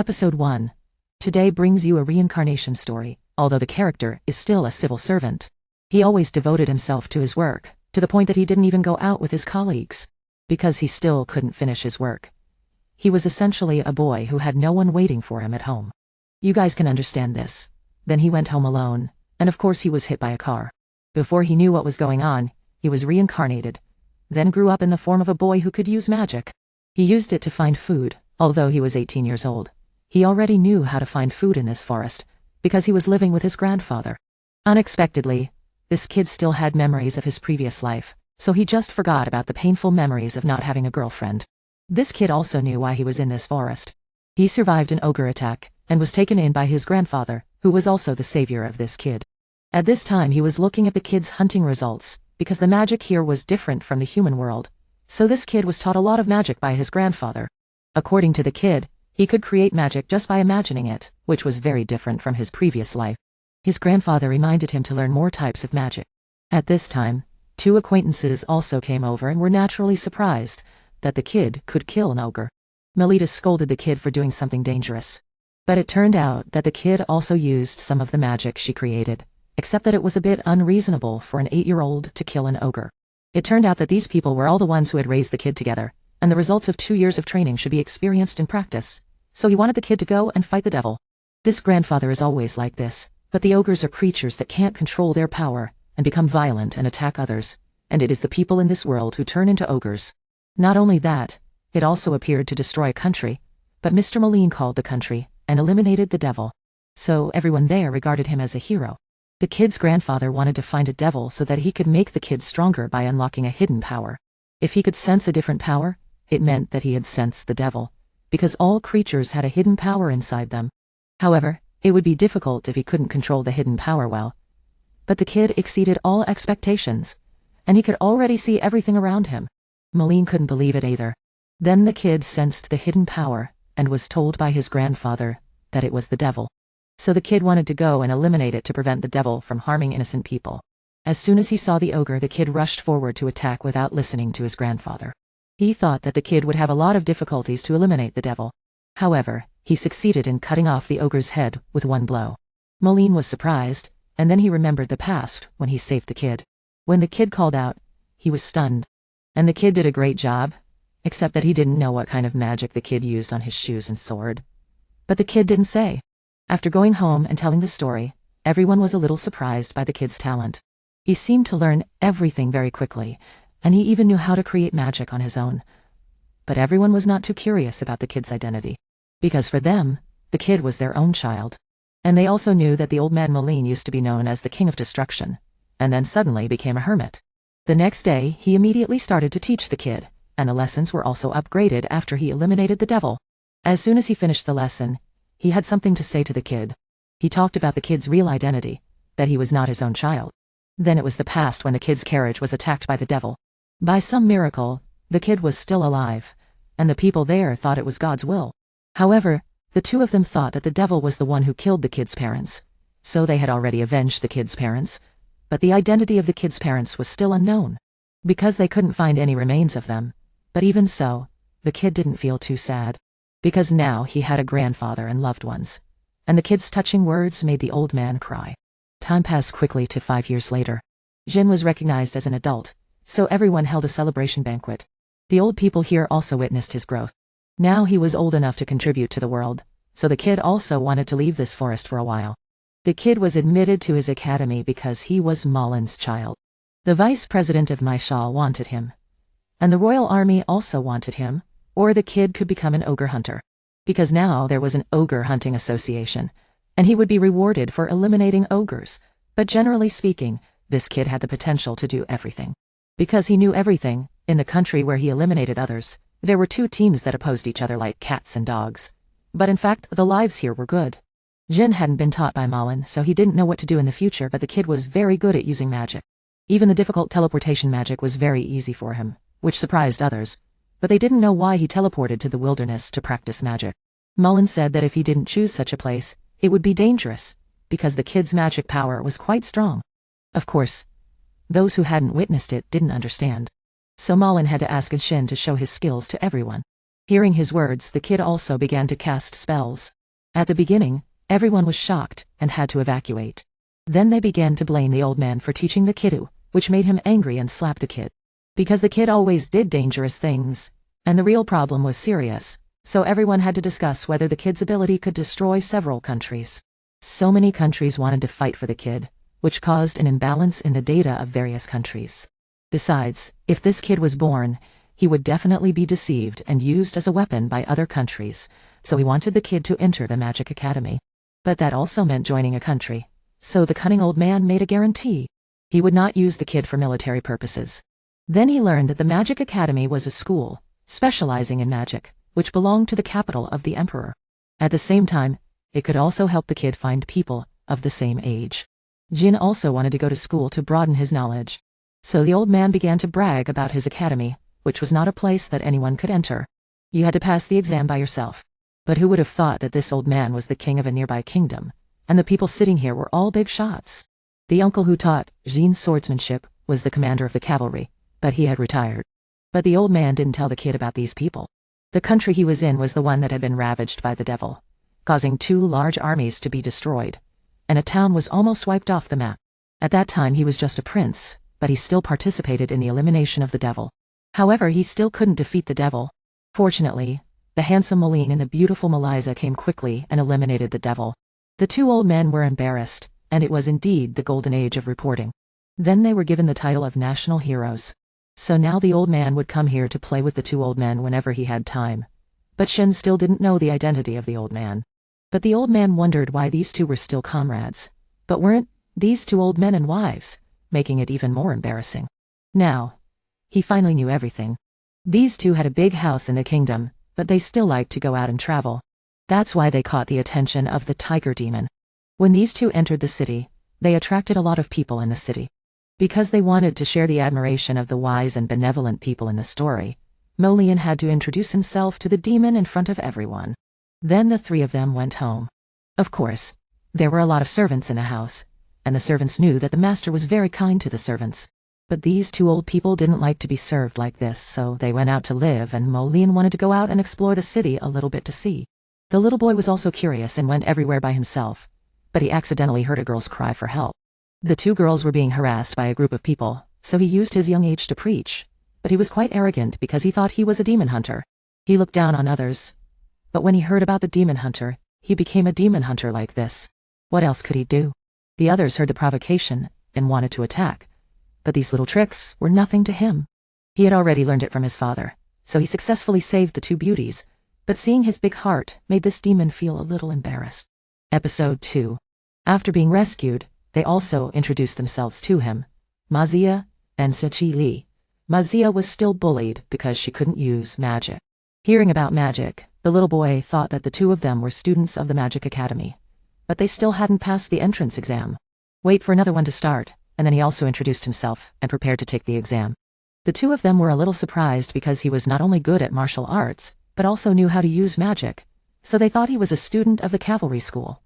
Episode 1. Today brings you a reincarnation story, although the character is still a civil servant. He always devoted himself to his work, to the point that he didn't even go out with his colleagues, because he still couldn't finish his work. He was essentially a boy who had no one waiting for him at home. You guys can understand this. Then he went home alone, and of course he was hit by a car. Before he knew what was going on, he was reincarnated, then grew up in the form of a boy who could use magic. He used it to find food, although he was 18 years old. He already knew how to find food in this forest, because he was living with his grandfather. Unexpectedly, this kid still had memories of his previous life, so he just forgot about the painful memories of not having a girlfriend. This kid also knew why he was in this forest. He survived an ogre attack, and was taken in by his grandfather, who was also the savior of this kid. At this time he was looking at the kid's hunting results, because the magic here was different from the human world, so this kid was taught a lot of magic by his grandfather. According to the kid, he could create magic just by imagining it, which was very different from his previous life. His grandfather reminded him to learn more types of magic. At this time, two acquaintances also came over and were naturally surprised that the kid could kill an ogre. Melita scolded the kid for doing something dangerous. But it turned out that the kid also used some of the magic she created, except that it was a bit unreasonable for an 8-year-old to kill an ogre. It turned out that these people were all the ones who had raised the kid together, and the results of 2 years of training should be experienced in practice, so he wanted the kid to go and fight the devil. This grandfather is always like this, but the ogres are creatures that can't control their power, and become violent and attack others, and it is the people in this world who turn into ogres. Not only that, it also appeared to destroy a country, but Mr. Moline called the country, and eliminated the devil. So everyone there regarded him as a hero. The kid's grandfather wanted to find a devil so that he could make the kid stronger by unlocking a hidden power. If he could sense a different power, it meant that he had sensed the devil, because all creatures had a hidden power inside them. However, it would be difficult if he couldn't control the hidden power well. But the kid exceeded all expectations, and he could already see everything around him. Moline couldn't believe it either. Then the kid sensed the hidden power, and was told by his grandfather that it was the devil. So the kid wanted to go and eliminate it to prevent the devil from harming innocent people. As soon as he saw the ogre, the kid rushed forward to attack without listening to his grandfather. He thought that the kid would have a lot of difficulties to eliminate the devil. However, he succeeded in cutting off the ogre's head with one blow. Moline was surprised, and then he remembered the past when he saved the kid. When the kid called out, he was stunned. And the kid did a great job, except that he didn't know what kind of magic the kid used on his shoes and sword. But the kid didn't say. After going home and telling the story, everyone was a little surprised by the kid's talent. He seemed to learn everything very quickly, and he even knew how to create magic on his own. But everyone was not too curious about the kid's identity, because for them, the kid was their own child. And they also knew that the old man Moline used to be known as the King of Destruction, and then suddenly became a hermit. The next day, he immediately started to teach the kid, and the lessons were also upgraded after he eliminated the devil. As soon as he finished the lesson, he had something to say to the kid. He talked about the kid's real identity, that he was not his own child. Then it was the past when the kid's carriage was attacked by the devil. By some miracle, the kid was still alive, and the people there thought it was God's will. However, the two of them thought that the devil was the one who killed the kid's parents, so they had already avenged the kid's parents, but the identity of the kid's parents was still unknown, because they couldn't find any remains of them. But even so, the kid didn't feel too sad, because now he had a grandfather and loved ones, and the kid's touching words made the old man cry. Time passed quickly to 5 years later. Shin was recognized as an adult, so everyone held a celebration banquet. The old people here also witnessed his growth. Now he was old enough to contribute to the world, so the kid also wanted to leave this forest for a while. The kid was admitted to his academy because he was Malin's child. The vice president of Magi wanted him, and the royal army also wanted him, or the kid could become an ogre hunter. Because now there was an ogre hunting association, and he would be rewarded for eliminating ogres. But generally speaking, this kid had the potential to do everything. Because he knew everything, in the country where he eliminated others, there were two teams that opposed each other like cats and dogs. But in fact, the lives here were good. Shin hadn't been taught by Malin, so he didn't know what to do in the future, but the kid was very good at using magic. Even the difficult teleportation magic was very easy for him, which surprised others, but they didn't know why he teleported to the wilderness to practice magic. Malin said that if he didn't choose such a place, it would be dangerous, because the kid's magic power was quite strong. Of course, those who hadn't witnessed it didn't understand. So Malin had to ask Shin to show his skills to everyone. Hearing his words, the kid also began to cast spells. At the beginning, everyone was shocked and had to evacuate. Then they began to blame the old man for teaching the kiddo, which made him angry and slapped the kid. Because the kid always did dangerous things, and the real problem was serious, so everyone had to discuss whether the kid's ability could destroy several countries. So many countries wanted to fight for the kid, which caused an imbalance in the data of various countries. Besides, if this kid was born, he would definitely be deceived and used as a weapon by other countries, so he wanted the kid to enter the Magic Academy. But that also meant joining a country, so the cunning old man made a guarantee. He would not use the kid for military purposes. Then he learned that the Magic Academy was a school, specializing in magic, which belonged to the capital of the emperor. At the same time, it could also help the kid find people of the same age. Jin also wanted to go to school to broaden his knowledge. So the old man began to brag about his academy, which was not a place that anyone could enter. You had to pass the exam by yourself. But who would have thought that this old man was the king of a nearby kingdom, and the people sitting here were all big shots. The uncle who taught Jin's swordsmanship was the commander of the cavalry, but he had retired. But the old man didn't tell the kid about these people. The country he was in was the one that had been ravaged by the devil, causing 2 large armies to be destroyed, and a town was almost wiped off the map. At that time he was just a prince, but he still participated in the elimination of the devil. However, he still couldn't defeat the devil. Fortunately, the handsome Moline and the beautiful Meliza came quickly and eliminated the devil. The 2 old men were embarrassed, and it was indeed the golden age of reporting. Then they were given the title of national heroes. So now the old man would come here to play with the 2 old men whenever he had time. But Shin still didn't know the identity of the old man. But the old man wondered why these 2 were still comrades. But weren't these 2 old men and wives, making it even more embarrassing. Now, he finally knew everything. These 2 had a big house in the kingdom, but they still liked to go out and travel. That's why they caught the attention of the tiger demon. When these 2 entered the city, they attracted a lot of people in the city. Because they wanted to share the admiration of the wise and benevolent people in the story, Molian had to introduce himself to the demon in front of everyone. Then the 3 of them went home. Of course, there were a lot of servants in the house, and the servants knew that the master was very kind to the servants. But these 2 old people didn't like to be served like this, so they went out to live, and Molian wanted to go out and explore the city a little bit to see. The little boy was also curious and went everywhere by himself, but he accidentally heard a girl's cry for help. The 2 girls were being harassed by a group of people, so he used his young age to preach, but he was quite arrogant because he thought he was a demon hunter. He looked down on others, but when he heard about the demon hunter, he became a demon hunter like this. What else could he do? The others heard the provocation and wanted to attack, but these little tricks were nothing to him. He had already learned it from his father, so he successfully saved the 2 beauties, but seeing his big heart made this demon feel a little embarrassed. Episode 2. After being rescued, they also introduced themselves to him, Mazia and Sachi Li. Mazia was still bullied because she couldn't use magic. Hearing about magic, the little boy thought that the 2 of them were students of the Magic Academy, but they still hadn't passed the entrance exam. Wait for another one to start, and then he also introduced himself and prepared to take the exam. The 2 of them were a little surprised because he was not only good at martial arts, but also knew how to use magic, so they thought he was a student of the cavalry school.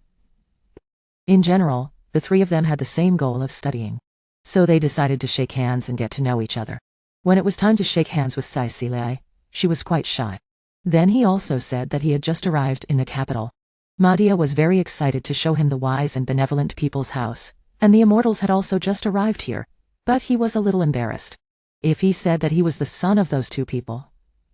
In general, the 3 of them had the same goal of studying. So they decided to shake hands and get to know each other. When it was time to shake hands with Cecily, she was quite shy. Then he also said that he had just arrived in the capital. Madia was very excited to show him the wise and benevolent people's house, and the immortals had also just arrived here, but he was a little embarrassed. If he said that he was the son of those 2 people,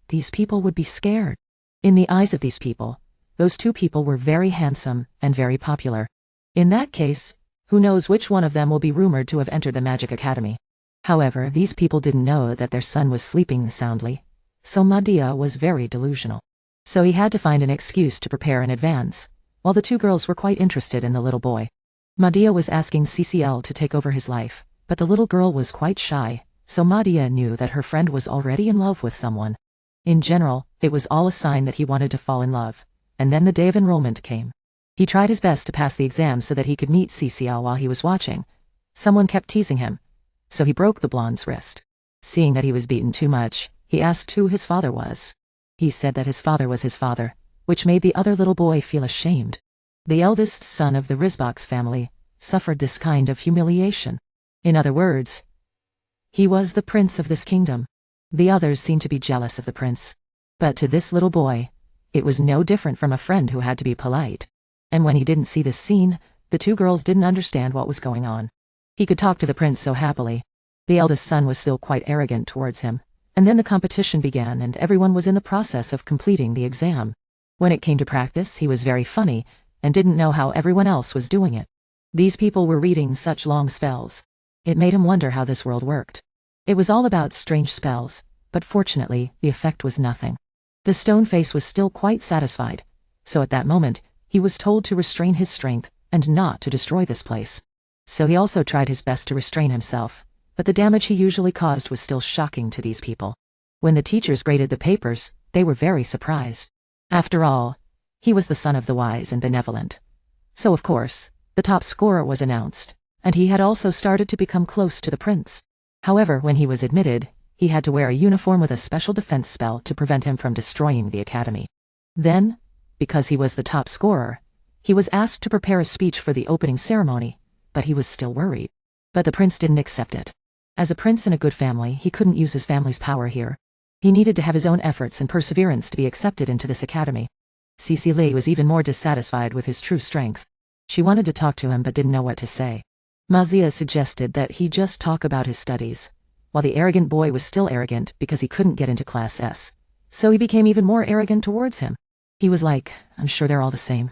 these people would be scared. In the eyes of these people, those 2 people were very handsome and very popular. In that case, who knows which one of them will be rumored to have entered the Magic Academy. However, these people didn't know that their son was sleeping soundly, so Madia was very delusional. So he had to find an excuse to prepare in advance, while the 2 girls were quite interested in the little boy. Madia was asking CCL to take over his life, but the little girl was quite shy, so Madia knew that her friend was already in love with someone. In general, it was all a sign that he wanted to fall in love, and then the day of enrollment came. He tried his best to pass the exam so that he could meet CCL while he was watching. Someone kept teasing him, so he broke the blonde's wrist. Seeing that he was beaten too much, he asked who his father was. He said that his father was his father, which made the other little boy feel ashamed. The eldest son of the Rizbox family suffered this kind of humiliation. In other words, he was the prince of this kingdom. The others seemed to be jealous of the prince. But to this little boy, it was no different from a friend who had to be polite. And when he didn't see this scene, the two girls didn't understand what was going on. He could talk to the prince so happily. The eldest son was still quite arrogant towards him. And then the competition began and everyone was in the process of completing the exam. When it came to practice, he was very funny and didn't know how everyone else was doing it. These people were reading such long spells. It made him wonder how this world worked. It was all about strange spells, but fortunately, the effect was nothing. The stone face was still quite satisfied, so at that moment, he was told to restrain his strength and not to destroy this place. So he also tried his best to restrain himself, but the damage he usually caused was still shocking to these people. When the teachers graded the papers, they were very surprised. After all, he was the son of the wise and benevolent. So of course, the top scorer was announced, and he had also started to become close to the prince. However, when he was admitted, he had to wear a uniform with a special defense spell to prevent him from destroying the academy. Then, because he was the top scorer, he was asked to prepare a speech for the opening ceremony, but he was still worried. But the prince didn't accept it. As a prince in a good family, he couldn't use his family's power here. He needed to have his own efforts and perseverance to be accepted into this academy. Cecily was even more dissatisfied with his true strength. She wanted to talk to him but didn't know what to say. Mazia suggested that he just talk about his studies, while the arrogant boy was still arrogant because he couldn't get into Class S. So he became even more arrogant towards him. He was like, I'm sure they're all the same.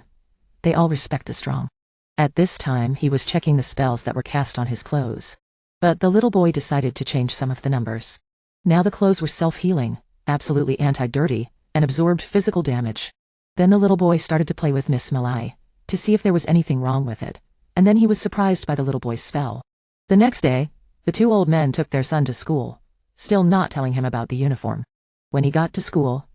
They all respect the strong. At this time, he was checking the spells that were cast on his clothes. But the little boy decided to change some of the numbers. Now the clothes were self-healing, absolutely anti-dirty, and absorbed physical damage. Then the little boy started to play with Miss Malai, to see if there was anything wrong with it, and then he was surprised by the little boy's spell. The next day, the two old men took their son to school, still not telling him about the uniform. When he got to school,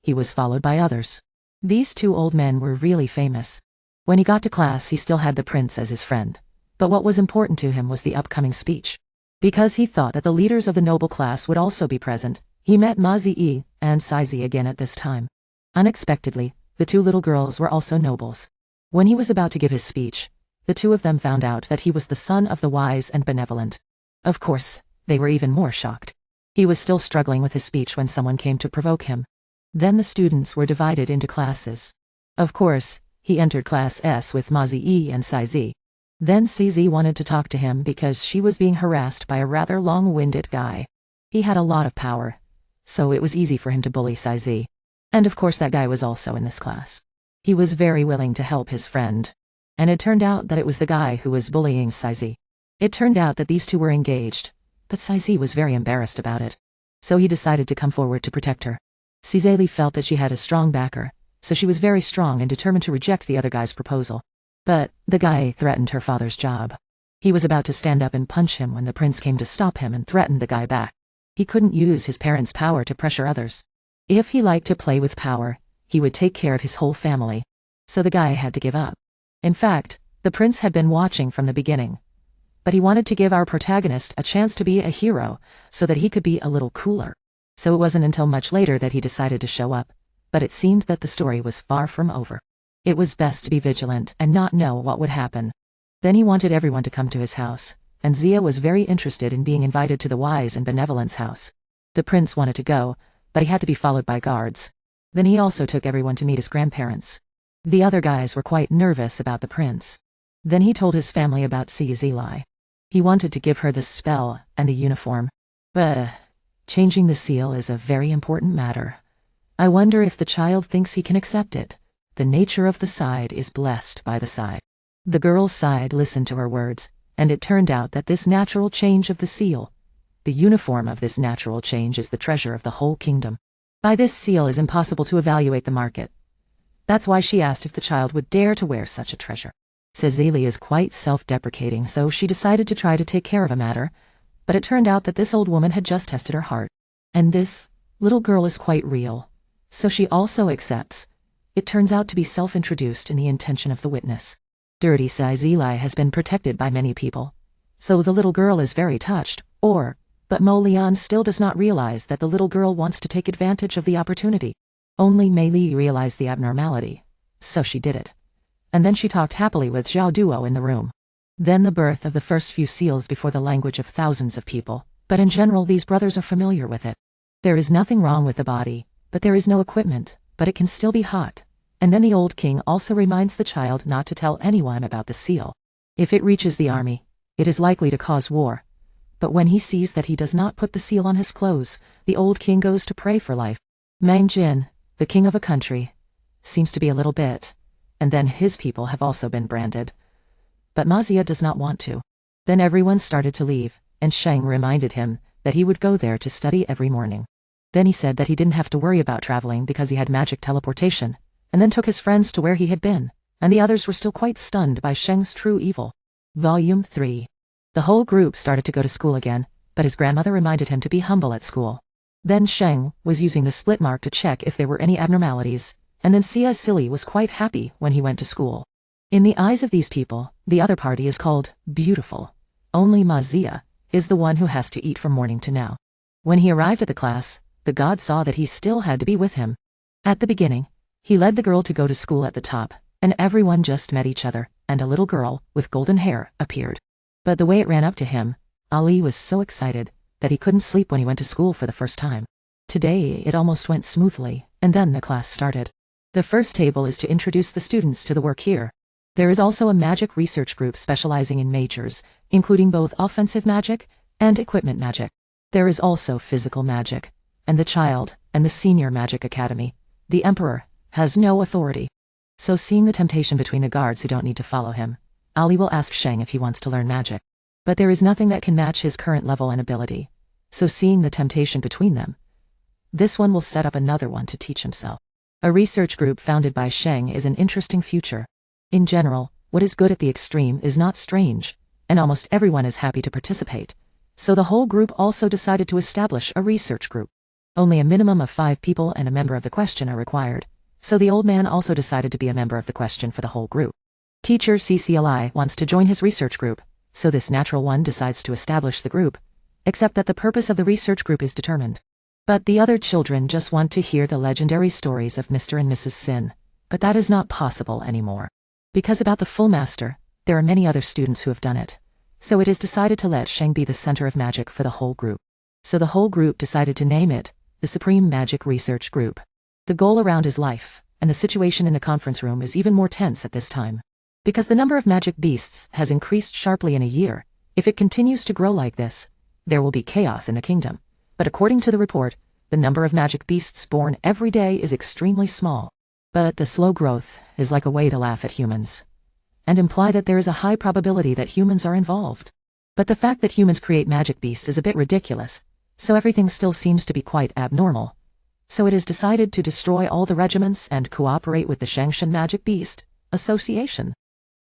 he was followed by others. These two old men were really famous. When he got to class, he still had the prince as his friend. But what was important to him was the upcoming speech. Because he thought that the leaders of the noble class would also be present, he met Magi and Saizi again at this time. Unexpectedly, the two little girls were also nobles. When he was about to give his speech, the two of them found out that he was the son of the wise and benevolent. Of course, they were even more shocked. He was still struggling with his speech when someone came to provoke him. Then the students were divided into classes. Of course, he entered Class S with Magi and Saizi. Then CZ wanted to talk to him because she was being harassed by a rather long-winded guy. He had a lot of power, so it was easy for him to bully Saizi. And of course that guy was also in this class. He was very willing to help his friend. And it turned out that it was the guy who was bullying Saizi. It turned out that these two were engaged, but Saizi was very embarrassed about it. So he decided to come forward to protect her. Cizeli felt that she had a strong backer, so she was very strong and determined to reject the other guy's proposal. But the guy threatened her father's job. He was about to stand up and punch him when the prince came to stop him and threatened the guy back. He couldn't use his parents' power to pressure others. If he liked to play with power, he would take care of his whole family. So the guy had to give up. In fact, the prince had been watching from the beginning. But he wanted to give our protagonist a chance to be a hero so that he could be a little cooler. So it wasn't until much later that he decided to show up. But it seemed that the story was far from over. It was best to be vigilant and not know what would happen. Then he wanted everyone to come to his house, and Zia was very interested in being invited to the wise and benevolence house. The prince wanted to go, but he had to be followed by guards. Then he also took everyone to meet his grandparents. The other guys were quite nervous about the prince. Then he told his family about Cizeli. He wanted to give her the spell and the uniform. But changing the seal is a very important matter. I wonder if the child thinks he can accept it. The nature of the side is blessed by the side. The girl's side listened to her words, and it turned out that this natural change of the seal, the uniform of this natural change is the treasure of the whole kingdom. By this seal is impossible to evaluate the market. That's why she asked if the child would dare to wear such a treasure. Cecily is quite self-deprecating, so she decided to try to take care of the matter, but it turned out that this old woman had just tested her heart. And this little girl is quite real, so she also accepts. It turns out to be self-introduced in the intention of the witness. Dirty Cizeli has been protected by many people. So the little girl is very touched, but Mo Lian still does not realize that the little girl wants to take advantage of the opportunity. Only Mei Li realized the abnormality, so she did it. And then she talked happily with Zhao Duo in the room. Then the birth of the first few seals before the language of thousands of people, but in general these brothers are familiar with it. There is nothing wrong with the body, but there is no equipment, but it can still be hot. And then the old king also reminds the child not to tell anyone about the seal. If it reaches the army, it is likely to cause war. But when he sees that he does not put the seal on his clothes, the old king goes to pray for life. Jin, the king of a country, seems to be a little bit, and then his people have also been branded. But Magi does not want to. Then everyone started to leave, and Shang reminded him that he would go there to study every morning. Then he said that he didn't have to worry about traveling because he had magic teleportation, and then took his friends to where he had been, and the others were still quite stunned by Shang's true evil. Volume 3. The whole group started to go to school again, but his grandmother reminded him to be humble at school. Then Shang was using the split mark to check if there were any abnormalities, and then Sia Silly was quite happy when he went to school. In the eyes of these people, the other party is called beautiful. Only Magi is the one who has to eat from morning to now. When he arrived at the class, the god saw that he still had to be with him. At the beginning, he led the girl to go to school at the top, and everyone just met each other, and a little girl with golden hair appeared. But the way it ran up to him, Ali was so excited that he couldn't sleep when he went to school for the first time. Today it almost went smoothly, and then the class started. The first table is to introduce the students to the work here. There is also a magic research group specializing in majors, including both offensive magic and equipment magic. There is also physical magic, and the child and the senior magic academy. The emperor has no authority. So seeing the temptation between the guards who don't need to follow him, Ali will ask Shang if he wants to learn magic. But there is nothing that can match his current level and ability. So seeing the temptation between them, this one will set up another one to teach himself. A research group founded by Shang is an interesting future. In general, what is good at the extreme is not strange, and almost everyone is happy to participate. So the whole group also decided to establish a research group. Only a minimum of 5 people and a member of the question are required. So the old man also decided to be a member of the question for the whole group. Teacher CCLI wants to join his research group, so this natural one decides to establish the group, except that the purpose of the research group is determined. But the other children just want to hear the legendary stories of Mr. and Mrs. Shin, but that is not possible anymore. Because about the full master, there are many other students who have done it. So it is decided to let Shang be the center of magic for the whole group. So the whole group decided to name it the Supreme Magic Research Group. The goal around is life, and the situation in the conference room is even more tense at this time. Because the number of magic beasts has increased sharply in a year, if it continues to grow like this, there will be chaos in the kingdom. But according to the report, the number of magic beasts born every day is extremely small. But the slow growth is like a way to laugh at humans, and imply that there is a high probability that humans are involved. But the fact that humans create magic beasts is a bit ridiculous, so everything still seems to be quite abnormal. So it is decided to destroy all the regiments and cooperate with the Shangshan Magic Beast Association.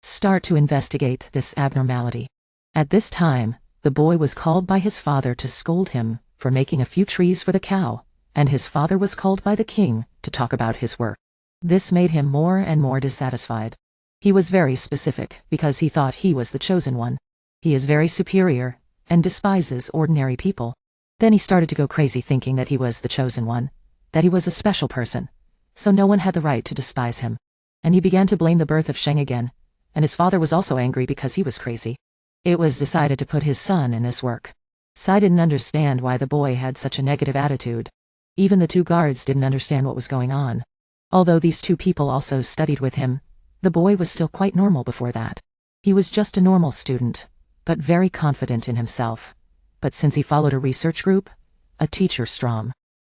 Start to investigate this abnormality. At this time, the boy was called by his father to scold him for making a few trees for the cow, and his father was called by the king to talk about his work. This made him more and more dissatisfied. He was very specific because he thought he was the chosen one. He is very superior and despises ordinary people. Then he started to go crazy thinking that he was the chosen one, that he was a special person, so no one had the right to despise him. And he began to blame the birth of Shang again, and his father was also angry because he was crazy. It was decided to put his son in this work. Sai didn't understand why the boy had such a negative attitude. Even the 2 guards didn't understand what was going on. Although these 2 people also studied with him, the boy was still quite normal before that. He was just a normal student, but very confident in himself. But since he followed a research group, a teacher Strom.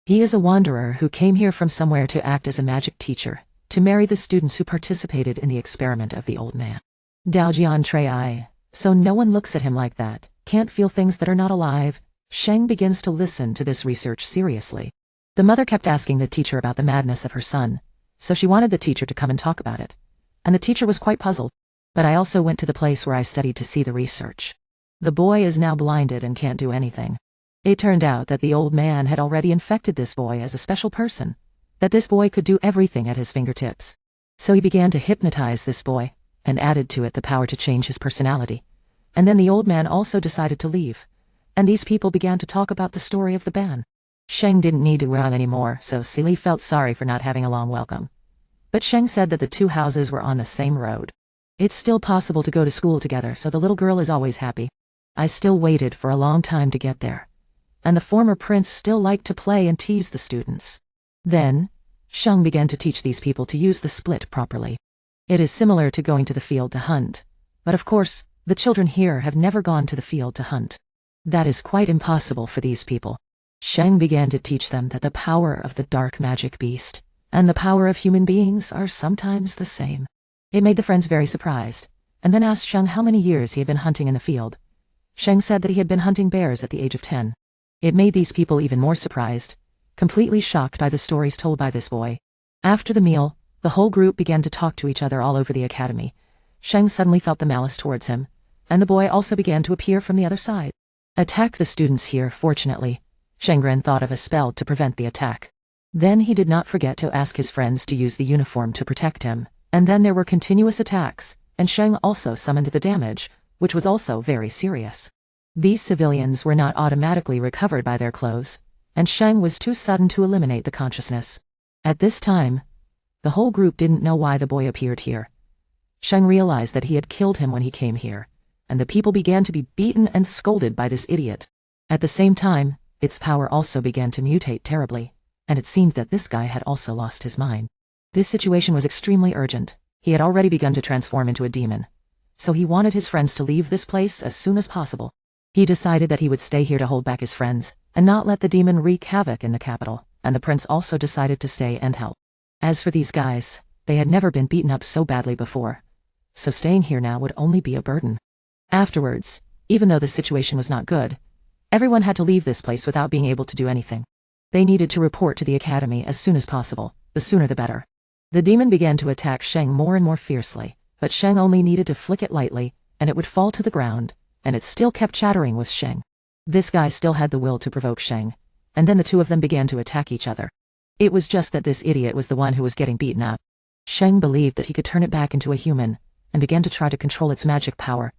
He is a wanderer who came here from somewhere to act as a magic teacher, to marry the students who participated in the experiment of the old man. Daojian Trei, so no one looks at him like that, can't feel things that are not alive. Shang begins to listen to this research seriously. The mother kept asking the teacher about the madness of her son, so she wanted the teacher to come and talk about it. And the teacher was quite puzzled. But I also went to the place where I studied to see the research. The boy is now blinded and can't do anything. It turned out that the old man had already infected this boy as a special person, that this boy could do everything at his fingertips. So he began to hypnotize this boy, and added to it the power to change his personality. And then the old man also decided to leave, and these people began to talk about the story of the ban. Shang didn't need to run anymore, so Sili felt sorry for not having a long welcome. But Shang said that the 2 houses were on the same road. It's still possible to go to school together, so the little girl is always happy. I still waited for a long time to get there. And the former prince still liked to play and tease the students. Then, Sheng began to teach these people to use the split properly. It is similar to going to the field to hunt, but of course, the children here have never gone to the field to hunt. That is quite impossible for these people. Sheng began to teach them that the power of the dark magic beast and the power of human beings are sometimes the same. It made the friends very surprised, and then asked Sheng how many years he had been hunting in the field. Sheng said that he had been hunting bears at the age of 10. It made these people even more surprised, completely shocked by the stories told by this boy. After the meal, the whole group began to talk to each other all over the academy. Sheng suddenly felt the malice towards him, and the boy also began to appear from the other side. Attack the students here. Fortunately, Shengren thought of a spell to prevent the attack. Then he did not forget to ask his friends to use the uniform to protect him, and then there were continuous attacks, and Sheng also summoned the damage, which was also very serious. These civilians were not automatically recovered by their clothes, and Sheng was too sudden to eliminate the consciousness. At this time, the whole group didn't know why the boy appeared here. Sheng realized that he had killed him when he came here, and the people began to be beaten and scolded by this idiot. At the same time, its power also began to mutate terribly, and it seemed that this guy had also lost his mind. This situation was extremely urgent. He had already begun to transform into a demon, so he wanted his friends to leave this place as soon as possible. He decided that he would stay here to hold back his friends, and not let the demon wreak havoc in the capital, and the prince also decided to stay and help. As for these guys, they had never been beaten up so badly before, so staying here now would only be a burden. Afterwards, even though the situation was not good, everyone had to leave this place without being able to do anything. They needed to report to the academy as soon as possible, the sooner the better. The demon began to attack Sheng more and more fiercely, but Sheng only needed to flick it lightly, and it would fall to the ground, and it still kept chattering with Sheng. This guy still had the will to provoke Sheng, and then the two of them began to attack each other. It was just that this idiot was the one who was getting beaten up. Sheng believed that he could turn it back into a human, and began to try to control its magic power,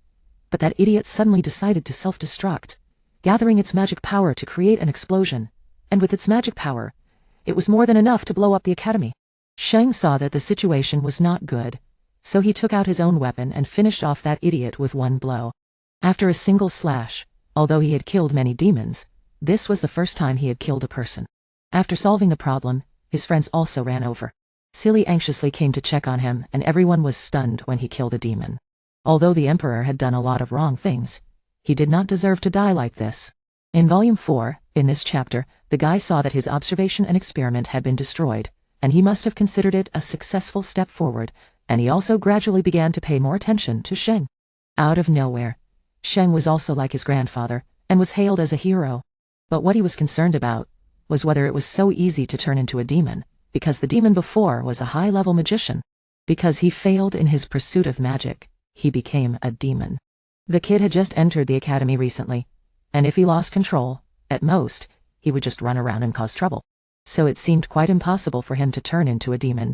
but that idiot suddenly decided to self-destruct, gathering its magic power to create an explosion, and with its magic power, it was more than enough to blow up the academy. Sheng saw that the situation was not good, so he took out his own weapon and finished off that idiot with one blow. After a single slash, although he had killed many demons, this was the first time he had killed a person. After solving the problem, his friends also ran over. Silly anxiously came to check on him, and everyone was stunned when he killed a demon. Although the emperor had done a lot of wrong things, he did not deserve to die like this. In Volume 4, in this chapter, the guy saw that his observation and experiment had been destroyed, and he must have considered it a successful step forward, and he also gradually began to pay more attention to Sheng. Out of nowhere, Sheng was also like his grandfather, and was hailed as a hero. But what he was concerned about was whether it was so easy to turn into a demon, because the demon before was a high-level magician. Because he failed in his pursuit of magic, he became a demon. The kid had just entered the academy recently, and if he lost control, at most, he would just run around and cause trouble. So it seemed quite impossible for him to turn into a demon.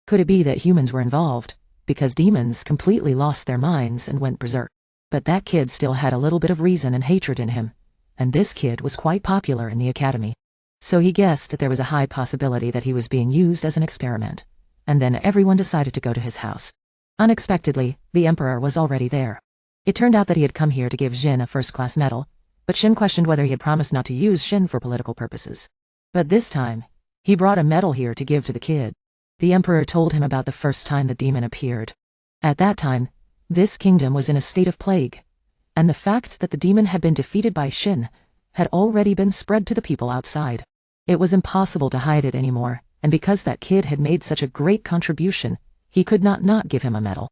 Could it be that humans were involved, because demons completely lost their minds and went berserk? But that kid still had a little bit of reason and hatred in him, and this kid was quite popular in the academy. So he guessed that there was a high possibility that he was being used as an experiment, and then everyone decided to go to his house. Unexpectedly, the emperor was already there. It turned out that he had come here to give Shin a first-class medal, but Shin questioned whether he had promised not to use Shin for political purposes. But this time, he brought a medal here to give to the kid. The emperor told him about the first time the demon appeared. At that time, this kingdom was in a state of plague, and the fact that the demon had been defeated by Shin had already been spread to the people outside. It was impossible to hide it anymore, and because that kid had made such a great contribution, he could not give him a medal.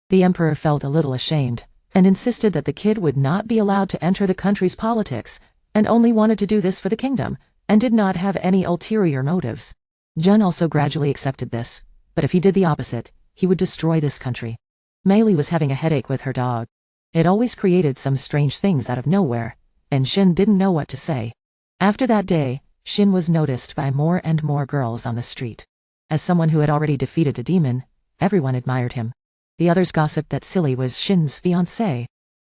The emperor felt a little ashamed, and insisted that the kid would not be allowed to enter the country's politics, and only wanted to do this for the kingdom, and did not have any ulterior motives. Jun also gradually accepted this, but if he did the opposite, he would destroy this country. Mei Li was having a headache with her dog. It always created some strange things out of nowhere, and Shin didn't know what to say. After that day, Shin was noticed by more and more girls on the street. As someone who had already defeated a demon, everyone admired him. The others gossiped that Silly was Shin's fiancée.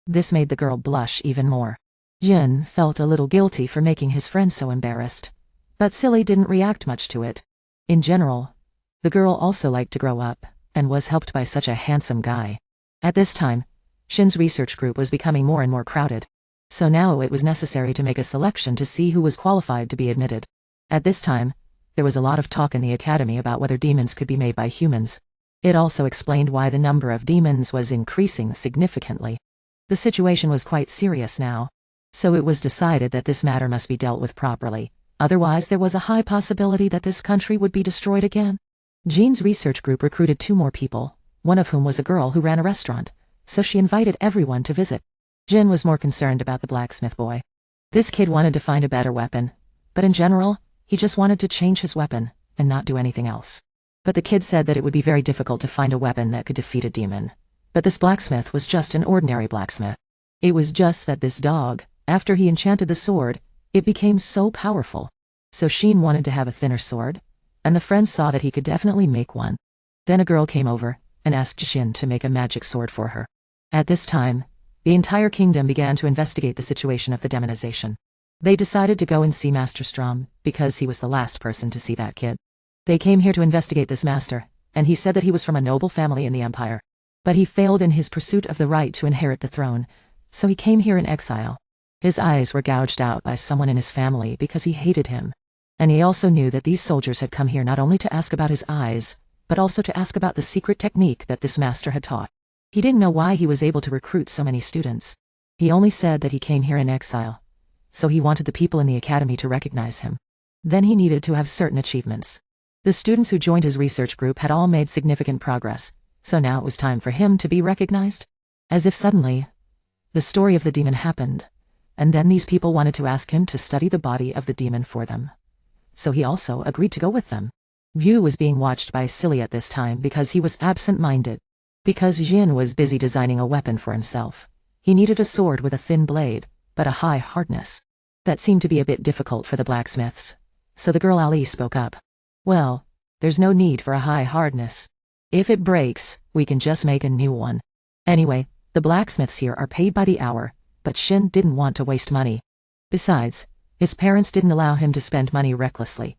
This made the girl blush even more. Jin felt a little guilty for making his friend so embarrassed, but Silly didn't react much to it. In general, the girl also liked to grow up, and was helped by such a handsome guy. At this time, Shin's research group was becoming more and more crowded, so now it was necessary to make a selection to see who was qualified to be admitted. At this time, There was a lot of talk in the academy about whether demons could be made by humans. It also explained why the number of demons was increasing significantly. The situation was quite serious now. So it was decided that this matter must be dealt with properly, otherwise there was a high possibility that this country would be destroyed again. Jean's research group recruited 2 more people, one of whom was a girl who ran a restaurant, so she invited everyone to visit. Jin was more concerned about the blacksmith boy. This kid wanted to find a better weapon, but in general, he just wanted to change his weapon, and not do anything else. But the kid said that it would be very difficult to find a weapon that could defeat a demon. But this blacksmith was just an ordinary blacksmith. It was just that this dog, after he enchanted the sword, it became so powerful. So Shin wanted to have a thinner sword, and the friends saw that he could definitely make one. Then a girl came over, and asked Shin to make a magic sword for her. At this time, the entire kingdom began to investigate the situation of the demonization. They decided to go and see Master Strom, because he was the last person to see that kid. They came here to investigate this master, and he said that he was from a noble family in the empire. But he failed in his pursuit of the right to inherit the throne, so he came here in exile. His eyes were gouged out by someone in his family because he hated him. And he also knew that these soldiers had come here not only to ask about his eyes, but also to ask about the secret technique that this master had taught. He didn't know why he was able to recruit so many students. He only said that he came here in exile, so he wanted the people in the academy to recognize him. Then he needed to have certain achievements. The students who joined his research group had all made significant progress, so now it was time for him to be recognized. As if suddenly, the story of the demon happened, and then these people wanted to ask him to study the body of the demon for them. So he also agreed to go with them. View was being watched by Silly at this time because he was absent-minded. Because Jin was busy designing a weapon for himself. He needed a sword with a thin blade, but a high hardness. That seemed to be a bit difficult for the blacksmiths. So the girl Ali spoke up. Well, there's no need for a high hardness. If it breaks, we can just make a new one. Anyway, the blacksmiths here are paid by the hour, but Shin didn't want to waste money. Besides, his parents didn't allow him to spend money recklessly.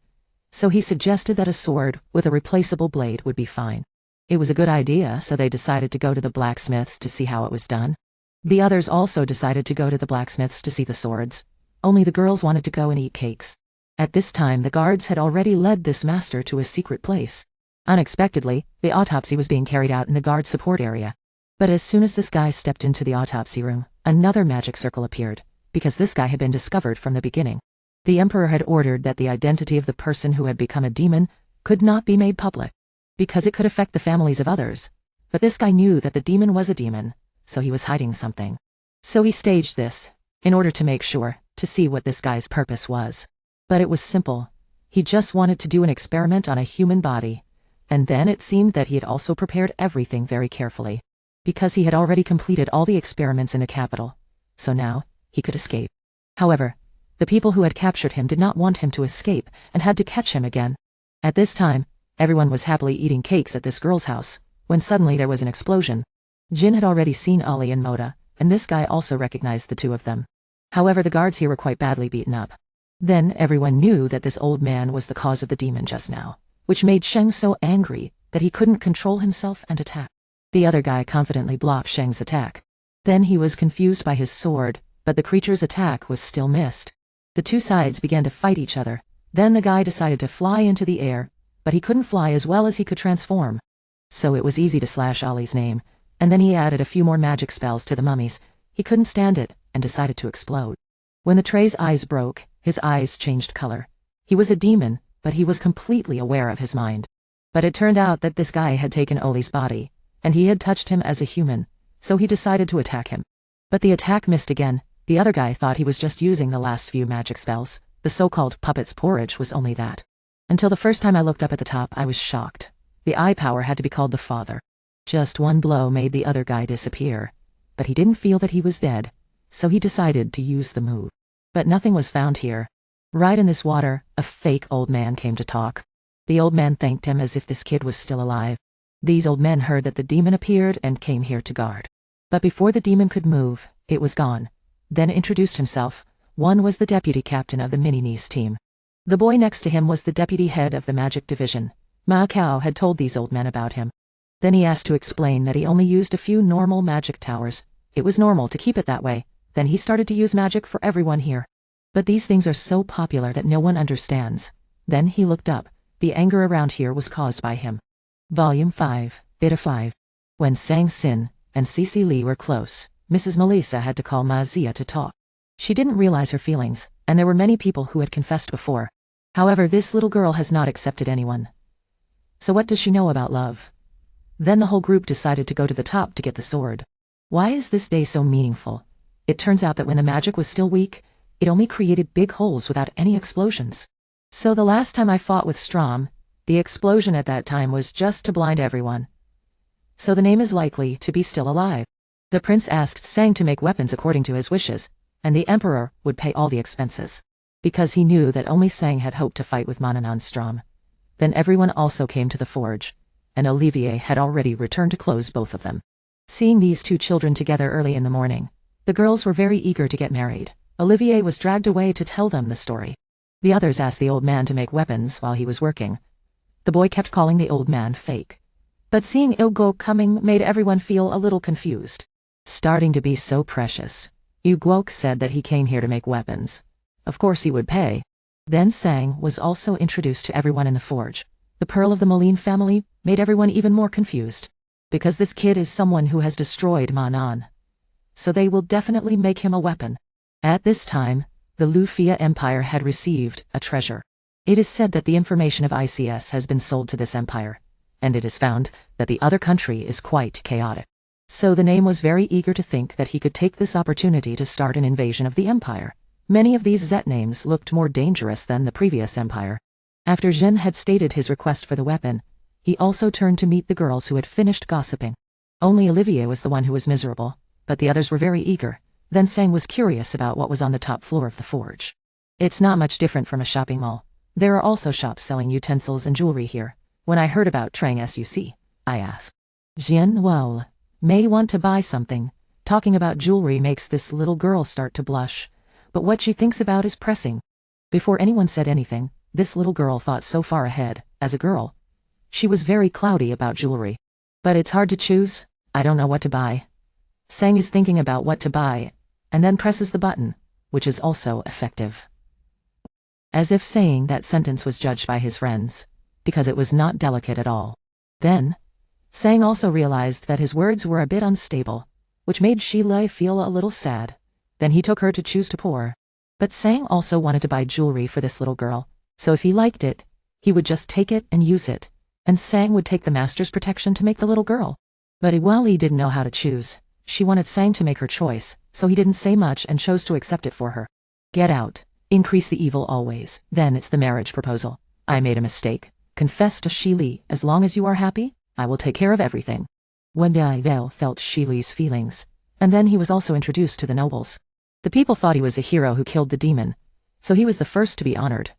So he suggested that a sword with a replaceable blade would be fine. It was a good idea, so they decided to go to the blacksmiths to see how it was done. The others also decided to go to the blacksmiths to see the swords. Only the girls wanted to go and eat cakes. At this time the guards had already led this master to a secret place. Unexpectedly, the autopsy was being carried out in the guard support area. But as soon as this guy stepped into the autopsy room, another magic circle appeared, because this guy had been discovered from the beginning. The emperor had ordered that the identity of the person who had become a demon could not be made public, because it could affect the families of others. But this guy knew that the demon was a demon, so he was hiding something. So he staged this, in order to make sure, to see what this guy's purpose was. But it was simple. He just wanted to do an experiment on a human body. And then it seemed that he had also prepared everything very carefully. Because he had already completed all the experiments in the capital. So now, he could escape. However, the people who had captured him did not want him to escape and had to catch him again. At this time, everyone was happily eating cakes at this girl's house, when suddenly there was an explosion. Jin had already seen Ali and Moda, and this guy also recognized the two of them. However, the guards here were quite badly beaten up. Then everyone knew that this old man was the cause of the demon just now, which made Sheng so angry that he couldn't control himself and attack. The other guy confidently blocked Sheng's attack. Then he was confused by his sword, but the creature's attack was still missed. The two sides began to fight each other. Then the guy decided to fly into the air, but he couldn't fly as well as he could transform. So it was easy to slash Ali's name, and then he added a few more magic spells to the mummies. He couldn't stand it, and decided to explode. When the tray's eyes broke, his eyes changed color. He was a demon, but he was completely aware of his mind. But it turned out that this guy had taken Oli's body, and he had touched him as a human, so he decided to attack him. But the attack missed again. The other guy thought he was just using the last few magic spells. The so-called puppet's porridge was only that. Until the first time I looked up at the top, I was shocked. The eye power had to be called the father. Just one blow made the other guy disappear. But he didn't feel that he was dead, so he decided to use the move. But nothing was found here. Right in this water, a fake old man came to talk. The old man thanked him as if this kid was still alive. These old men heard that the demon appeared and came here to guard. But before the demon could move, it was gone. Then introduced himself. One was the deputy captain of the mini-niece team. The boy next to him was the deputy head of the magic division. Mago had told these old men about him. Then he asked to explain that he only used a few normal magic towers. It was normal to keep it that way. Then he started to use magic for everyone here. But these things are so popular that no one understands. Then he looked up. The anger around here was caused by him. Volume 5, Beta 5. When Sang Sin and Cece Lee were close, Mrs. Melissa had to call Mazia to talk. She didn't realize her feelings, and there were many people who had confessed before. However, this little girl has not accepted anyone. So what does she know about love? Then the whole group decided to go to the top to get the sword. Why is this day so meaningful? It turns out that when the magic was still weak, it only created big holes without any explosions. So the last time I fought with Strom, the explosion at that time was just to blind everyone. So the name is likely to be still alive. The prince asked Sang to make weapons according to his wishes, and the emperor would pay all the expenses. Because he knew that only Sang had hoped to fight with Monanon Strom. Then everyone also came to the forge, and Olivier had already returned to close both of them. Seeing these two children together early in the morning, the girls were very eager to get married. Olivier was dragged away to tell them the story. The others asked the old man to make weapons while he was working. The boy kept calling the old man fake. But seeing Ilgo coming made everyone feel a little confused. Starting to be so precious, Uguok said that he came here to make weapons. Of course he would pay. Then Sang was also introduced to everyone in the forge. The Pearl of the Moline family made everyone even more confused. Because this kid is someone who has destroyed Manan. So they will definitely make him a weapon. At this time, the Lufia Empire had received a treasure. It is said that the information of ICS has been sold to this empire, and it is found that the other country is quite chaotic. So the name was very eager to think that he could take this opportunity to start an invasion of the empire. Many of these Zet names looked more dangerous than the previous empire. After Shin had stated his request for the weapon, he also turned to meet the girls who had finished gossiping. Only Olivier was the one who was miserable, but the others were very eager. Then Sang was curious about what was on the top floor of the forge. It's not much different from a shopping mall. There are also shops selling utensils and jewelry here. When I heard about Trang Suc, I asked Jian, well, may want to buy something. Talking about jewelry makes this little girl start to blush, but what she thinks about is pressing. Before anyone said anything, this little girl thought so far ahead. As a girl, she was very cloudy about jewelry. But it's hard to choose. I don't know what to buy. Sang is thinking about what to buy, and then presses the button, which is also effective. As if saying that sentence was judged by his friends, because it was not delicate at all. Then, Sang also realized that his words were a bit unstable, which made Shilai feel a little sad. Then he took her to choose to pour. But Sang also wanted to buy jewelry for this little girl, so if he liked it, he would just take it and use it, and Sang would take the master's protection to make the little girl. But while he didn't know how to choose, she wanted Sang to make her choice, so he didn't say much and chose to accept it for her. Get out. Increase the evil always. Then it's the marriage proposal. I made a mistake. Confess to Shili. As long as you are happy, I will take care of everything. Wendivel felt Shili's feelings, and then he was also introduced to the nobles. The people thought he was a hero who killed the demon, so he was the first to be honored,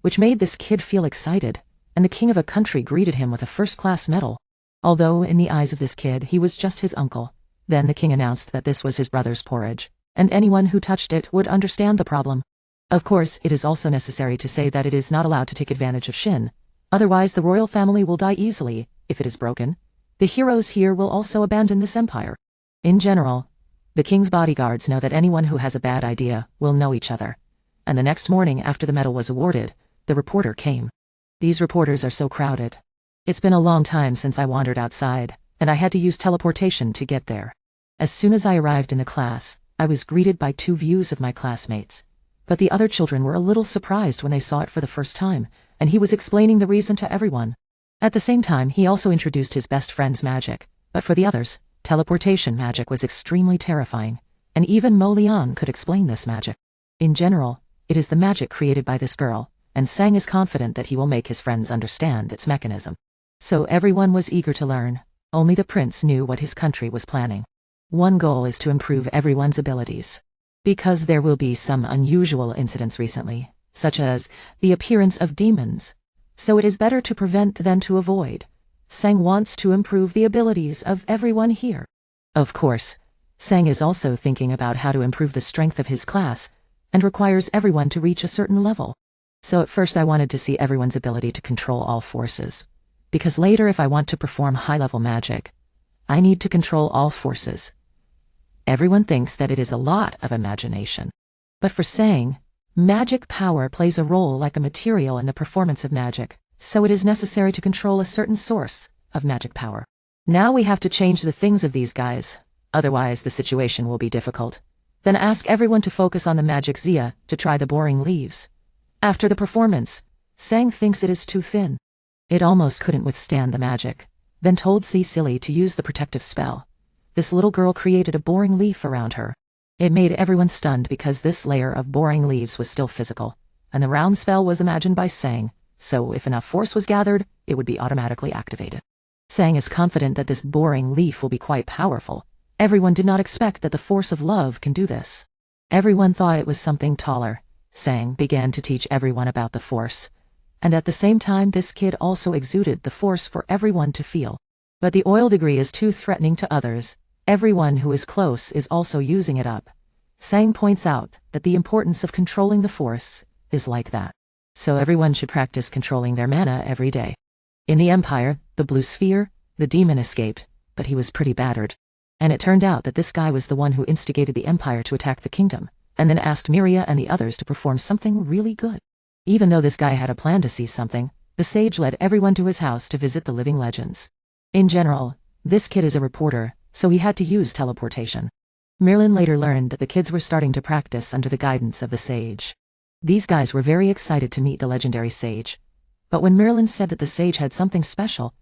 which made this kid feel excited, and the king of a country greeted him with a first-class medal. Although in the eyes of this kid he was just his uncle. Then the king announced that this was his brother's porridge, and anyone who touched it would understand the problem. Of course, it is also necessary to say that it is not allowed to take advantage of Shin, otherwise the royal family will die easily. If it is broken, the heroes here will also abandon this empire. In general, the king's bodyguards know that anyone who has a bad idea will know each other. And the next morning after the medal was awarded, the reporter came. These reporters are so crowded. It's been a long time since I wandered outside, and I had to use teleportation to get there. As soon as I arrived in the class, I was greeted by 2 views of my classmates. But the other children were a little surprised when they saw it for the first time, and he was explaining the reason to everyone. At the same time, he also introduced his best friend's magic, but for the others, teleportation magic was extremely terrifying, and even Mo Liang could explain this magic. In general, it is the magic created by this girl, and Sang is confident that he will make his friends understand its mechanism. So everyone was eager to learn. Only the prince knew what his country was planning. One goal is to improve everyone's abilities. Because there will be some unusual incidents recently, such as the appearance of demons. So it is better to prevent than to avoid. Sang wants to improve the abilities of everyone here. Of course, Sang is also thinking about how to improve the strength of his class, and requires everyone to reach a certain level. So at first I wanted to see everyone's ability to control all forces. Because later if I want to perform high-level magic, I need to control all forces. Everyone thinks that it is a lot of imagination. But for Sang, Magic power plays a role like a material in the performance of magic, so it is necessary to control a certain source of magic power. Now we have to change the things of these guys, otherwise the situation will be difficult. Then ask everyone to focus on the magic Zia to try the boring leaves. After the performance, Sang thinks it is too thin. It almost couldn't withstand the magic, then told Silly to use the protective spell. This little girl created a boring leaf around her. It made everyone stunned because this layer of boring leaves was still physical, and the round spell was imagined by Sang, so if enough force was gathered, it would be automatically activated. Sang is confident that this boring leaf will be quite powerful. Everyone did not expect that the force of love can do this. Everyone thought it was something taller. Sang began to teach everyone about the force, and at the same time this kid also exuded the force for everyone to feel. But the oil degree is too threatening to others. Everyone who is close is also using it up. Sang points out that the importance of controlling the force is like that. So everyone should practice controlling their mana every day. In the Empire, the blue sphere, the demon escaped, but he was pretty battered. And it turned out that this guy was the one who instigated the Empire to attack the kingdom, and then asked Miria and the others to perform something really good. Even though this guy had a plan to see something, the sage led everyone to his house to visit the living legends. In general, this kid is a reporter, so he had to use teleportation. Merlin later learned that the kids were starting to practice under the guidance of the sage. These guys were very excited to meet the legendary sage. But when Merlin said that the sage had something special,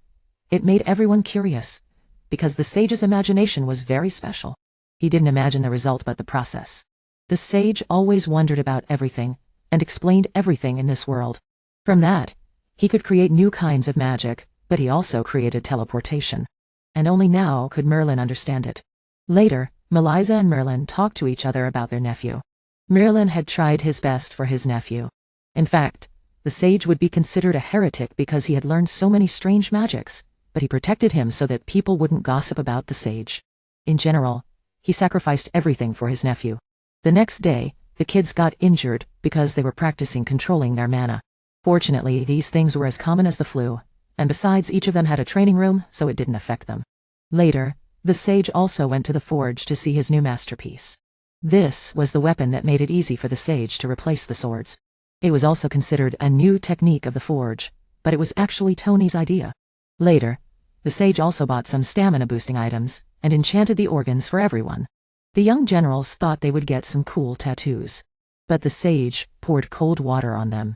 it made everyone curious, because the sage's imagination was very special. He didn't imagine the result but the process. The sage always wondered about everything, and explained everything in this world. From that, he could create new kinds of magic, but he also created teleportation. And only now could Merlin understand it. Later, Melissa and Merlin talked to each other about their nephew. Merlin had tried his best for his nephew. In fact, the sage would be considered a heretic because he had learned so many strange magics, but he protected him so that people wouldn't gossip about the sage. In general, he sacrificed everything for his nephew. The next day, the kids got injured because they were practicing controlling their mana. Fortunately, these things were as common as the flu, and besides each of them had a training room, so it didn't affect them. Later, the sage also went to the forge to see his new masterpiece. This was the weapon that made it easy for the sage to replace the swords. It was also considered a new technique of the forge, but it was actually Tony's idea. Later, the sage also bought some stamina-boosting items, and enchanted the organs for everyone. The young generals thought they would get some cool tattoos. But the sage poured cold water on them.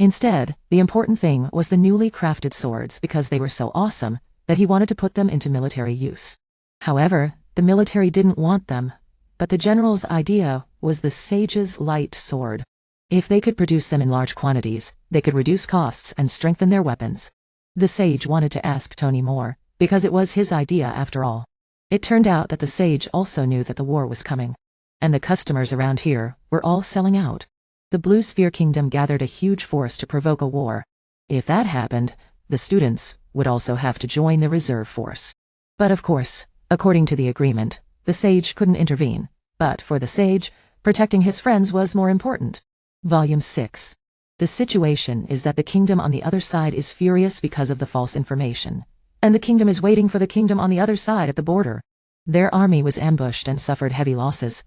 Instead, the important thing was the newly crafted swords because they were so awesome that he wanted to put them into military use. However, the military didn't want them, but the general's idea was the sage's light sword. If they could produce them in large quantities, they could reduce costs and strengthen their weapons. The sage wanted to ask Tony more, because it was his idea after all. It turned out that the sage also knew that the war was coming. And the customers around here were all selling out. The Blue Sphere Kingdom gathered a huge force to provoke a war. If that happened, the students would also have to join the reserve force. But of course, according to the agreement, the sage couldn't intervene. But for the sage, protecting his friends was more important. Volume 6. The situation is that the kingdom on the other side is furious because of the false information, and the kingdom is waiting for the kingdom on the other side at the border. Their army was ambushed and suffered heavy losses,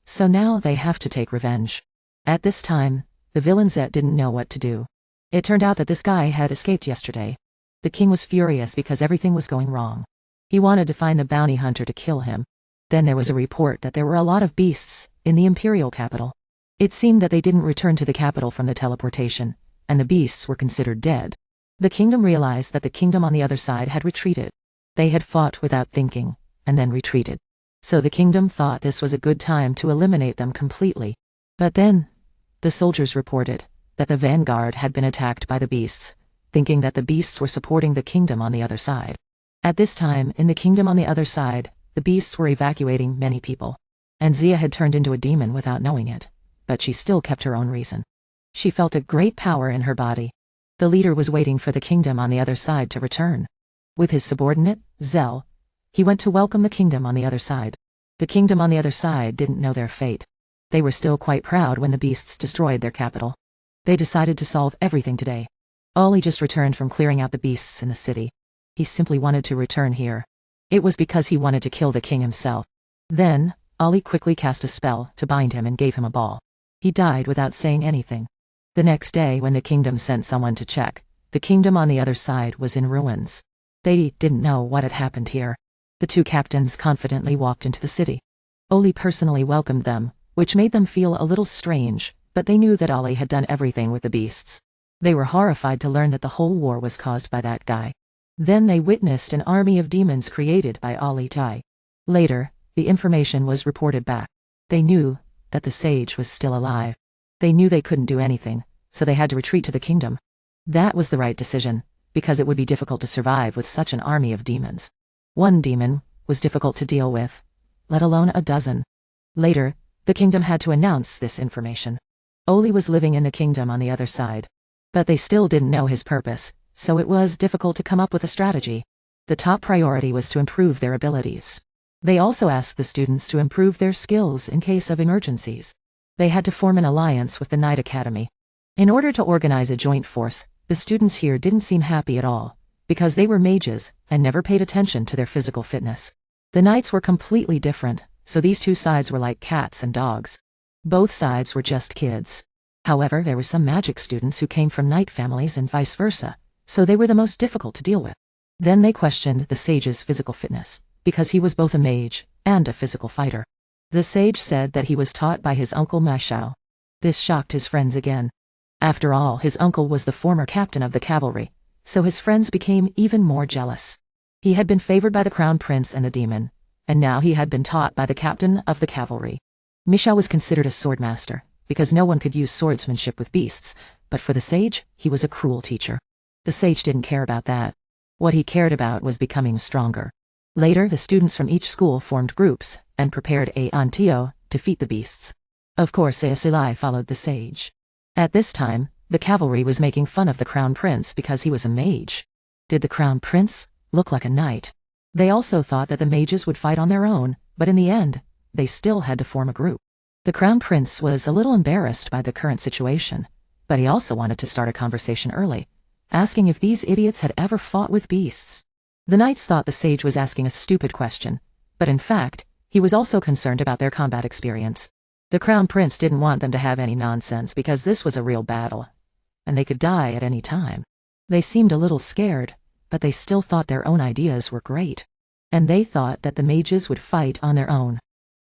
so now they have to take revenge. At this time, the villains didn't know what to do. It turned out that this guy had escaped yesterday. The king was furious because everything was going wrong. He wanted to find the bounty hunter to kill him. Then there was a report that there were a lot of beasts in the imperial capital. It seemed that they didn't return to the capital from the teleportation, and the beasts were considered dead. The kingdom realized that the kingdom on the other side had retreated. They had fought without thinking, and then retreated. So the kingdom thought this was a good time to eliminate them completely. But then, the soldiers reported that the vanguard had been attacked by the beasts, thinking that the beasts were supporting the kingdom on the other side. At this time, in the kingdom on the other side, the beasts were evacuating many people. And Zia had turned into a demon without knowing it. But she still kept her own reason. She felt a great power in her body. The leader was waiting for the kingdom on the other side to return. With his subordinate, Zell, he went to welcome the kingdom on the other side. The kingdom on the other side didn't know their fate. They were still quite proud when the beasts destroyed their capital. They decided to solve everything today. Ollie just returned from clearing out the beasts in the city. He simply wanted to return here. It was because he wanted to kill the king himself. Then, Ollie quickly cast a spell to bind him and gave him a ball. He died without saying anything. The next day, when the kingdom sent someone to check, the kingdom on the other side was in ruins. They didn't know what had happened here. The two captains confidently walked into the city. Oli personally welcomed them, which made them feel a little strange, but they knew that Oli had done everything with the beasts. They were horrified to learn that the whole war was caused by that guy. Then they witnessed an army of demons created by Alsheid. Later, the information was reported back. They knew that the sage was still alive. They knew they couldn't do anything, so they had to retreat to the kingdom. That was the right decision, because it would be difficult to survive with such an army of demons. One demon was difficult to deal with, let alone a dozen. Later, the kingdom had to announce this information. Oli was living in the kingdom on the other side. But they still didn't know his purpose, so it was difficult to come up with a strategy. The top priority was to improve their abilities. They also asked the students to improve their skills in case of emergencies. They had to form an alliance with the Knight Academy. In order to organize a joint force, the students here didn't seem happy at all, because they were mages and never paid attention to their physical fitness. The knights were completely different, so these two sides were like cats and dogs. Both sides were just kids. However, there were some magic students who came from knight families and vice versa, so they were the most difficult to deal with. Then they questioned the sage's physical fitness, because he was both a mage and a physical fighter. The sage said that he was taught by his uncle Magi. This shocked his friends again. After all, his uncle was the former captain of the cavalry, so his friends became even more jealous. He had been favored by the crown prince and the demon, and now he had been taught by the captain of the cavalry. Magi was considered a swordmaster, because no one could use swordsmanship with beasts, but for the sage, he was a cruel teacher. The sage didn't care about that. What he cared about was becoming stronger. Later, the students from each school formed groups, and prepared a to defeat the beasts. Of course, isekai followed the sage. At this time, the cavalry was making fun of the crown prince because he was a mage. Did the crown prince look like a knight? They also thought that the mages would fight on their own, but in the end, they still had to form a group. The crown prince was a little embarrassed by the current situation, but he also wanted to start a conversation early, asking if these idiots had ever fought with beasts. The knights thought the sage was asking a stupid question, but in fact, he was also concerned about their combat experience. The crown prince didn't want them to have any nonsense because this was a real battle, and they could die at any time. They seemed a little scared, but they still thought their own ideas were great, and they thought that the mages would fight on their own.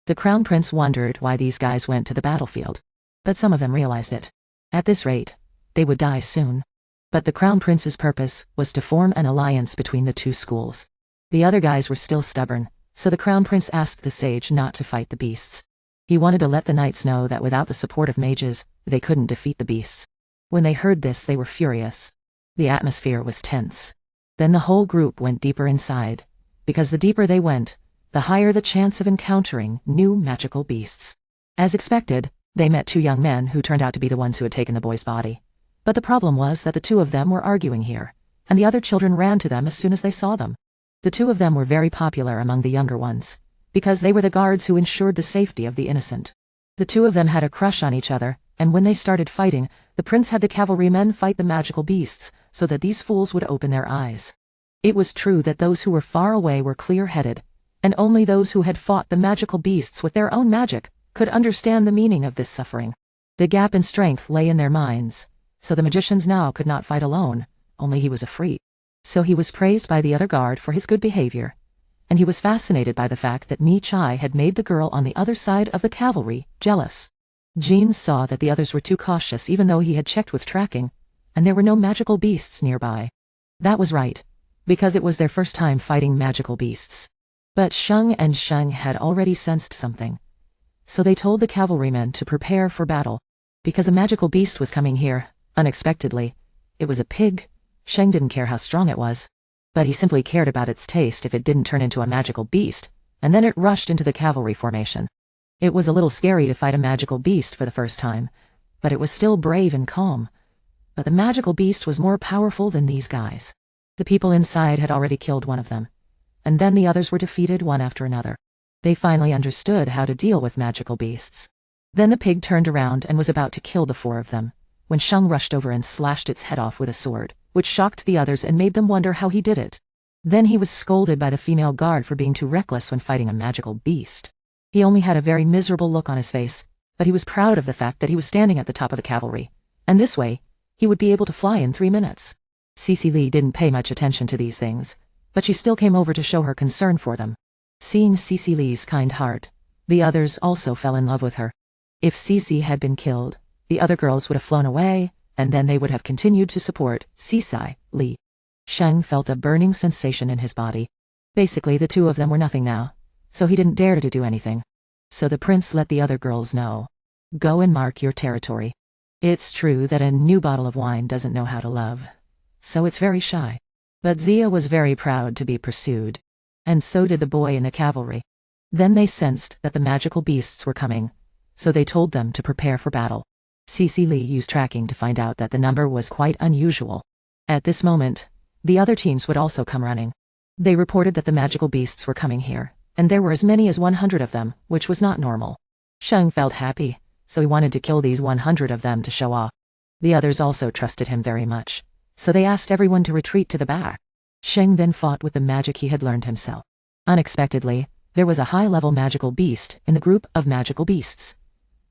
The crown prince wondered why these guys went to the battlefield, but some of them realized it. At this rate, they would die soon. But the crown prince's purpose was to form an alliance between the two schools. The other guys were still stubborn, so the crown prince asked the sage not to fight the beasts. He wanted to let the knights know that without the support of mages, they couldn't defeat the beasts. When they heard this, they were furious. The atmosphere was tense. Then the whole group went deeper inside, because the deeper they went, the higher the chance of encountering new magical beasts. As expected, they met two young men who turned out to be the ones who had taken the boy's body. But the problem was that the two of them were arguing here, and the other children ran to them as soon as they saw them. The two of them were very popular among the younger ones, because they were the guards who ensured the safety of the innocent. The two of them had a crush on each other, and when they started fighting, the prince had the cavalrymen fight the magical beasts, so that these fools would open their eyes. It was true that those who were far away were clear-headed, and only those who had fought the magical beasts with their own magic could understand the meaning of this suffering. The gap in strength lay in their minds, so the magicians now could not fight alone, only he was a freak. So he was praised by the other guard for his good behavior, and he was fascinated by the fact that Magi had made the girl on the other side of the cavalry jealous. Jean saw that the others were too cautious even though he had checked with tracking, and there were no magical beasts nearby. That was right, because it was their first time fighting magical beasts. But Sheng and Sheng had already sensed something, so they told the cavalrymen to prepare for battle, because a magical beast was coming here, unexpectedly. It was a pig. Sheng didn't care how strong it was, but he simply cared about its taste if it didn't turn into a magical beast, and then it rushed into the cavalry formation. It was a little scary to fight a magical beast for the first time, but it was still brave and calm. But the magical beast was more powerful than these guys. The people inside had already killed one of them, and then the others were defeated one after another. They finally understood how to deal with magical beasts. Then the pig turned around and was about to kill the four of them, when Sheng rushed over and slashed its head off with a sword, which shocked the others and made them wonder how he did it. Then he was scolded by the female guard for being too reckless when fighting a magical beast. He only had a very miserable look on his face, but he was proud of the fact that he was standing at the top of the cavalry, and this way, he would be able to fly in 3 minutes. Cece Lee didn't pay much attention to these things, but she still came over to show her concern for them. Seeing Cece Lee's kind heart, the others also fell in love with her. If Cece had been killed, the other girls would have flown away, and then they would have continued to support Cece Lee. Sheng felt a burning sensation in his body. Basically, the two of them were nothing now, so he didn't dare to do anything. So the prince let the other girls know. Go and mark your territory. It's true that a new bottle of wine doesn't know how to love, so it's very shy. But Zia was very proud to be pursued, and so did the boy in the cavalry. Then they sensed that the magical beasts were coming, so they told them to prepare for battle. Cece Lee used tracking to find out that the number was quite unusual. At this moment, the other teams would also come running. They reported that the magical beasts were coming here, and there were as many as 100 of them, which was not normal. Sheng felt happy, so he wanted to kill these 100 of them to show off. The others also trusted him very much, so they asked everyone to retreat to the back. Sheng then fought with the magic he had learned himself. Unexpectedly, there was a high-level magical beast in the group of magical beasts.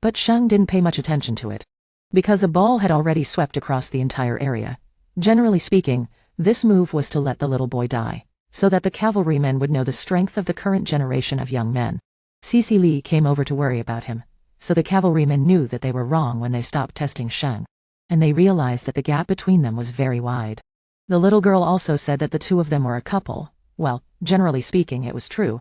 But Sheng didn't pay much attention to it, because a ball had already swept across the entire area. Generally speaking, this move was to let the little boy die, so that the cavalrymen would know the strength of the current generation of young men. Cece Lee came over to worry about him, so the cavalrymen knew that they were wrong when they stopped testing Sheng, and they realized that the gap between them was very wide. The little girl also said that the two of them were a couple. Well, generally speaking it was true,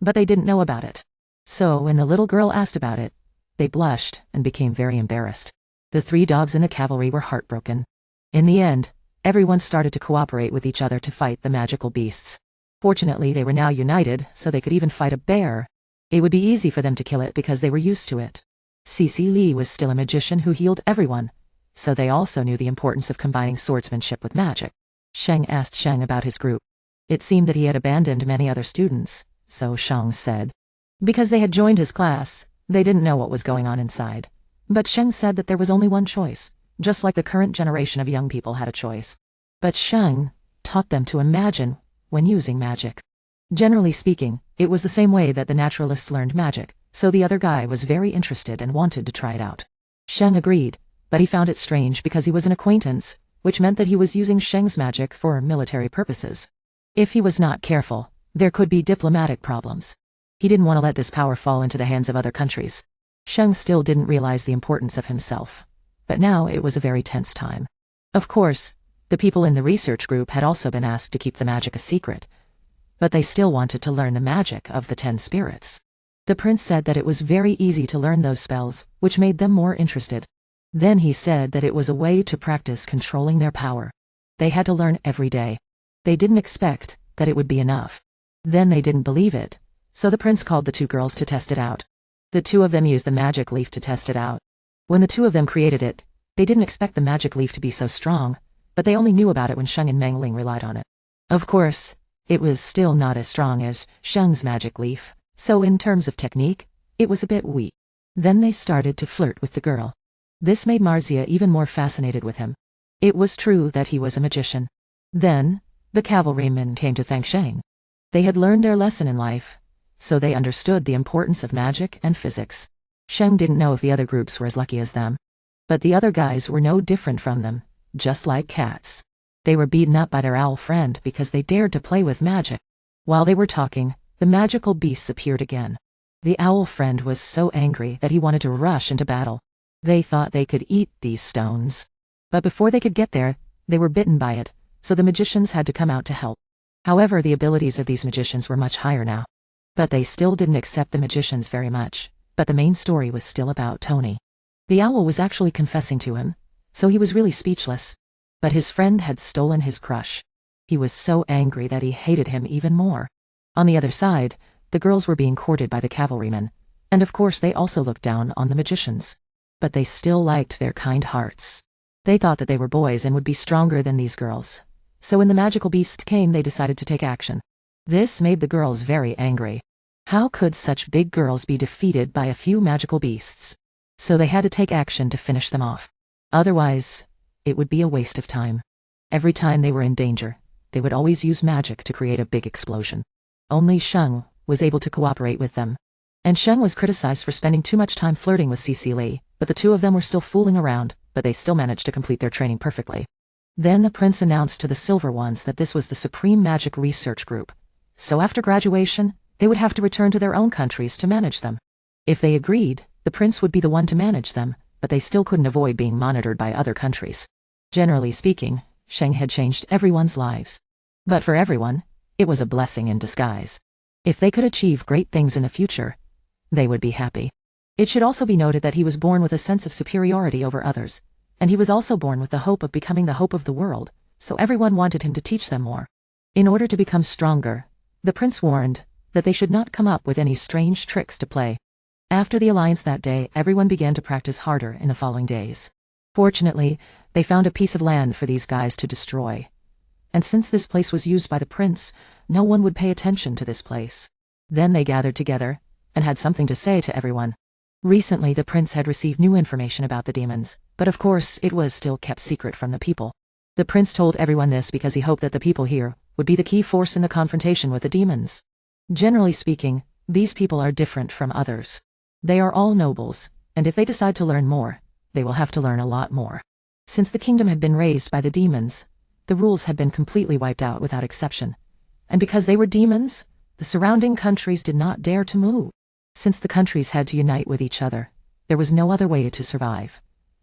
but they didn't know about it. So when the little girl asked about it, they blushed and became very embarrassed. The 3 dogs in the cavalry were heartbroken. In the end, everyone started to cooperate with each other to fight the magical beasts. Fortunately, they were now united, so they could even fight a bear. It would be easy for them to kill it because they were used to it. Cece Lee was still a magician who healed everyone, so they also knew the importance of combining swordsmanship with magic. Sheng asked Sheng about his group. It seemed that he had abandoned many other students, so Sheng said. Because they had joined his class, they didn't know what was going on inside. But Sheng said that there was only one choice, just like the current generation of young people had a choice. But Sheng taught them to imagine when using magic. Generally speaking, it was the same way that the naturalists learned magic, so the other guy was very interested and wanted to try it out. Sheng agreed, but he found it strange because he was an acquaintance, which meant that he was using Sheng's magic for military purposes. If he was not careful, there could be diplomatic problems. He didn't want to let this power fall into the hands of other countries. Sheng still didn't realize the importance of himself, but now it was a very tense time. Of course, the people in the research group had also been asked to keep the magic a secret, but they still wanted to learn the magic of the 10 spirits. The prince said that it was very easy to learn those spells, which made them more interested. Then he said that it was a way to practice controlling their power. They had to learn every day. They didn't expect that it would be enough. Then they didn't believe it, so the prince called the 2 girls to test it out. The 2 of them used the magic leaf to test it out. When the 2 of them created it, they didn't expect the magic leaf to be so strong, but they only knew about it when Sheng and Meng Ling relied on it. Of course, it was still not as strong as Sheng's magic leaf, so in terms of technique, it was a bit weak. Then they started to flirt with the girl. This made Marzia even more fascinated with him. It was true that he was a magician. Then, the cavalrymen came to thank Sheng. They had learned their lesson in life, so they understood the importance of magic and physics. Sheng didn't know if the other groups were as lucky as them. But the other guys were no different from them, just like cats. They were beaten up by their owl friend because they dared to play with magic. While they were talking, the magical beasts appeared again. The owl friend was so angry that he wanted to rush into battle. They thought they could eat these stones. But before they could get there, they were bitten by it, so the magicians had to come out to help. However, the abilities of these magicians were much higher now. But they still didn't accept the magicians very much, but the main story was still about Tony. The owl was actually confessing to him, so he was really speechless. But his friend had stolen his crush. He was so angry that he hated him even more. On the other side, the girls were being courted by the cavalrymen, and of course they also looked down on the magicians. But they still liked their kind hearts. They thought that they were boys and would be stronger than these girls. So when the magical beasts came, they decided to take action. This made the girls very angry. How could such big girls be defeated by a few magical beasts? So they had to take action to finish them off. Otherwise, it would be a waste of time. Every time they were in danger, they would always use magic to create a big explosion. Only Sheng was able to cooperate with them. And Shen was criticized for spending too much time flirting with CC Lee, but the two of them were still fooling around, but they still managed to complete their training perfectly. Then the prince announced to the Silver Ones that this was the Supreme Magic Research Group. So after graduation, they would have to return to their own countries to manage them. If they agreed, the prince would be the one to manage them, but they still couldn't avoid being monitored by other countries. Generally speaking, Shen had changed everyone's lives. But for everyone, it was a blessing in disguise. If they could achieve great things in the future, they would be happy. It should also be noted that he was born with a sense of superiority over others, and he was also born with the hope of becoming the hope of the world, so everyone wanted him to teach them more. In order to become stronger, the prince warned that they should not come up with any strange tricks to play. After the alliance that day, everyone began to practice harder in the following days. Fortunately, they found a piece of land for these guys to destroy. And since this place was used by the prince, no one would pay attention to this place. Then they gathered together and had something to say to everyone. Recently the prince had received new information about the demons, but of course it was still kept secret from the people. The prince told everyone this because he hoped that the people here would be the key force in the confrontation with the demons. Generally speaking, these people are different from others. They are all nobles, and if they decide to learn more, they will have to learn a lot more. Since the kingdom had been raised by the demons, the rules had been completely wiped out without exception. And because they were demons, the surrounding countries did not dare to move. Since the countries had to unite with each other, there was no other way to survive,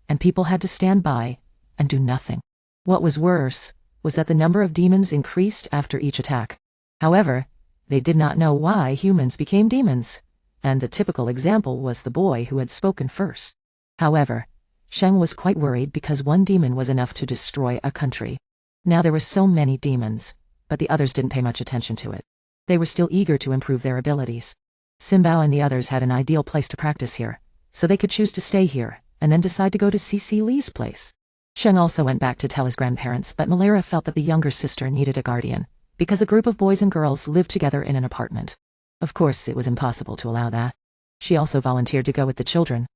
and people had to stand by and do nothing. What was worse was that the number of demons increased after each attack. However, they did not know why humans became demons, and the typical example was the boy who had spoken first. However, Shen was quite worried because one demon was enough to destroy a country. Now there were so many demons, but the others didn't pay much attention to it. They were still eager to improve their abilities. Simbao and the others had an ideal place to practice here, so they could choose to stay here, and then decide to go to CC Lee's place. Shen also went back to tell his grandparents, but Malira felt that the younger sister needed a guardian, because a group of boys and girls lived together in an apartment. Of course, it was impossible to allow that. She also volunteered to go with the children.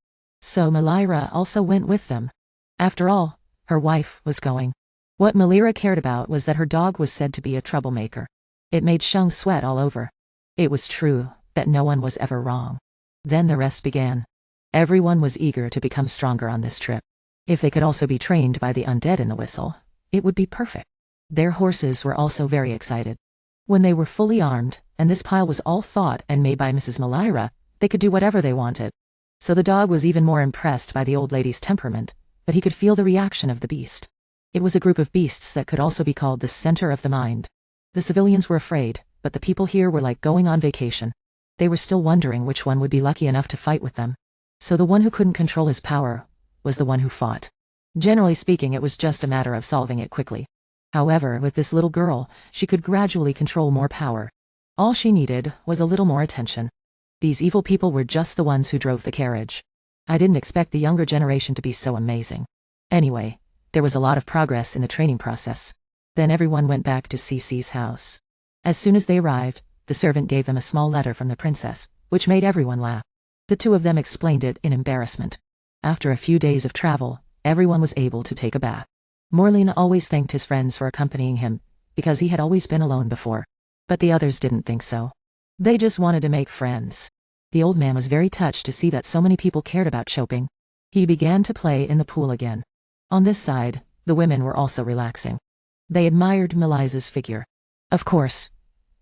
So Malira also went with them. After all, her wife was going. What Malira cared about was that her dog was said to be a troublemaker. It made Sheng sweat all over. It was true that no one was ever wrong. Then the rest began. Everyone was eager to become stronger on this trip. If they could also be trained by the undead in the whistle, it would be perfect. Their horses were also very excited. When they were fully armed, and this pile was all thought and made by Mrs. Malira, they could do whatever they wanted. So the dog was even more impressed by the old lady's temperament, but he could feel the reaction of the beast. It was a group of beasts that could also be called the center of the mind. The civilians were afraid, but the people here were like going on vacation. They were still wondering which one would be lucky enough to fight with them. So the one who couldn't control his power was the one who fought. Generally speaking, it was just a matter of solving it quickly. However, with this little girl, she could gradually control more power. All she needed was a little more attention. These evil people were just the ones who drove the carriage. I didn't expect the younger generation to be so amazing. Anyway, there was a lot of progress in the training process. Then everyone went back to Cece's house. As soon as they arrived, the servant gave them a small letter from the princess, which made everyone laugh. The two of them explained it in embarrassment. After a few days of travel, everyone was able to take a bath. Morlina always thanked his friends for accompanying him, because he had always been alone before. But the others didn't think so. They just wanted to make friends. The old man was very touched to see that so many people cared about Choping. He began to play in the pool again. On this side, the women were also relaxing. They admired Meliza's figure. Of course,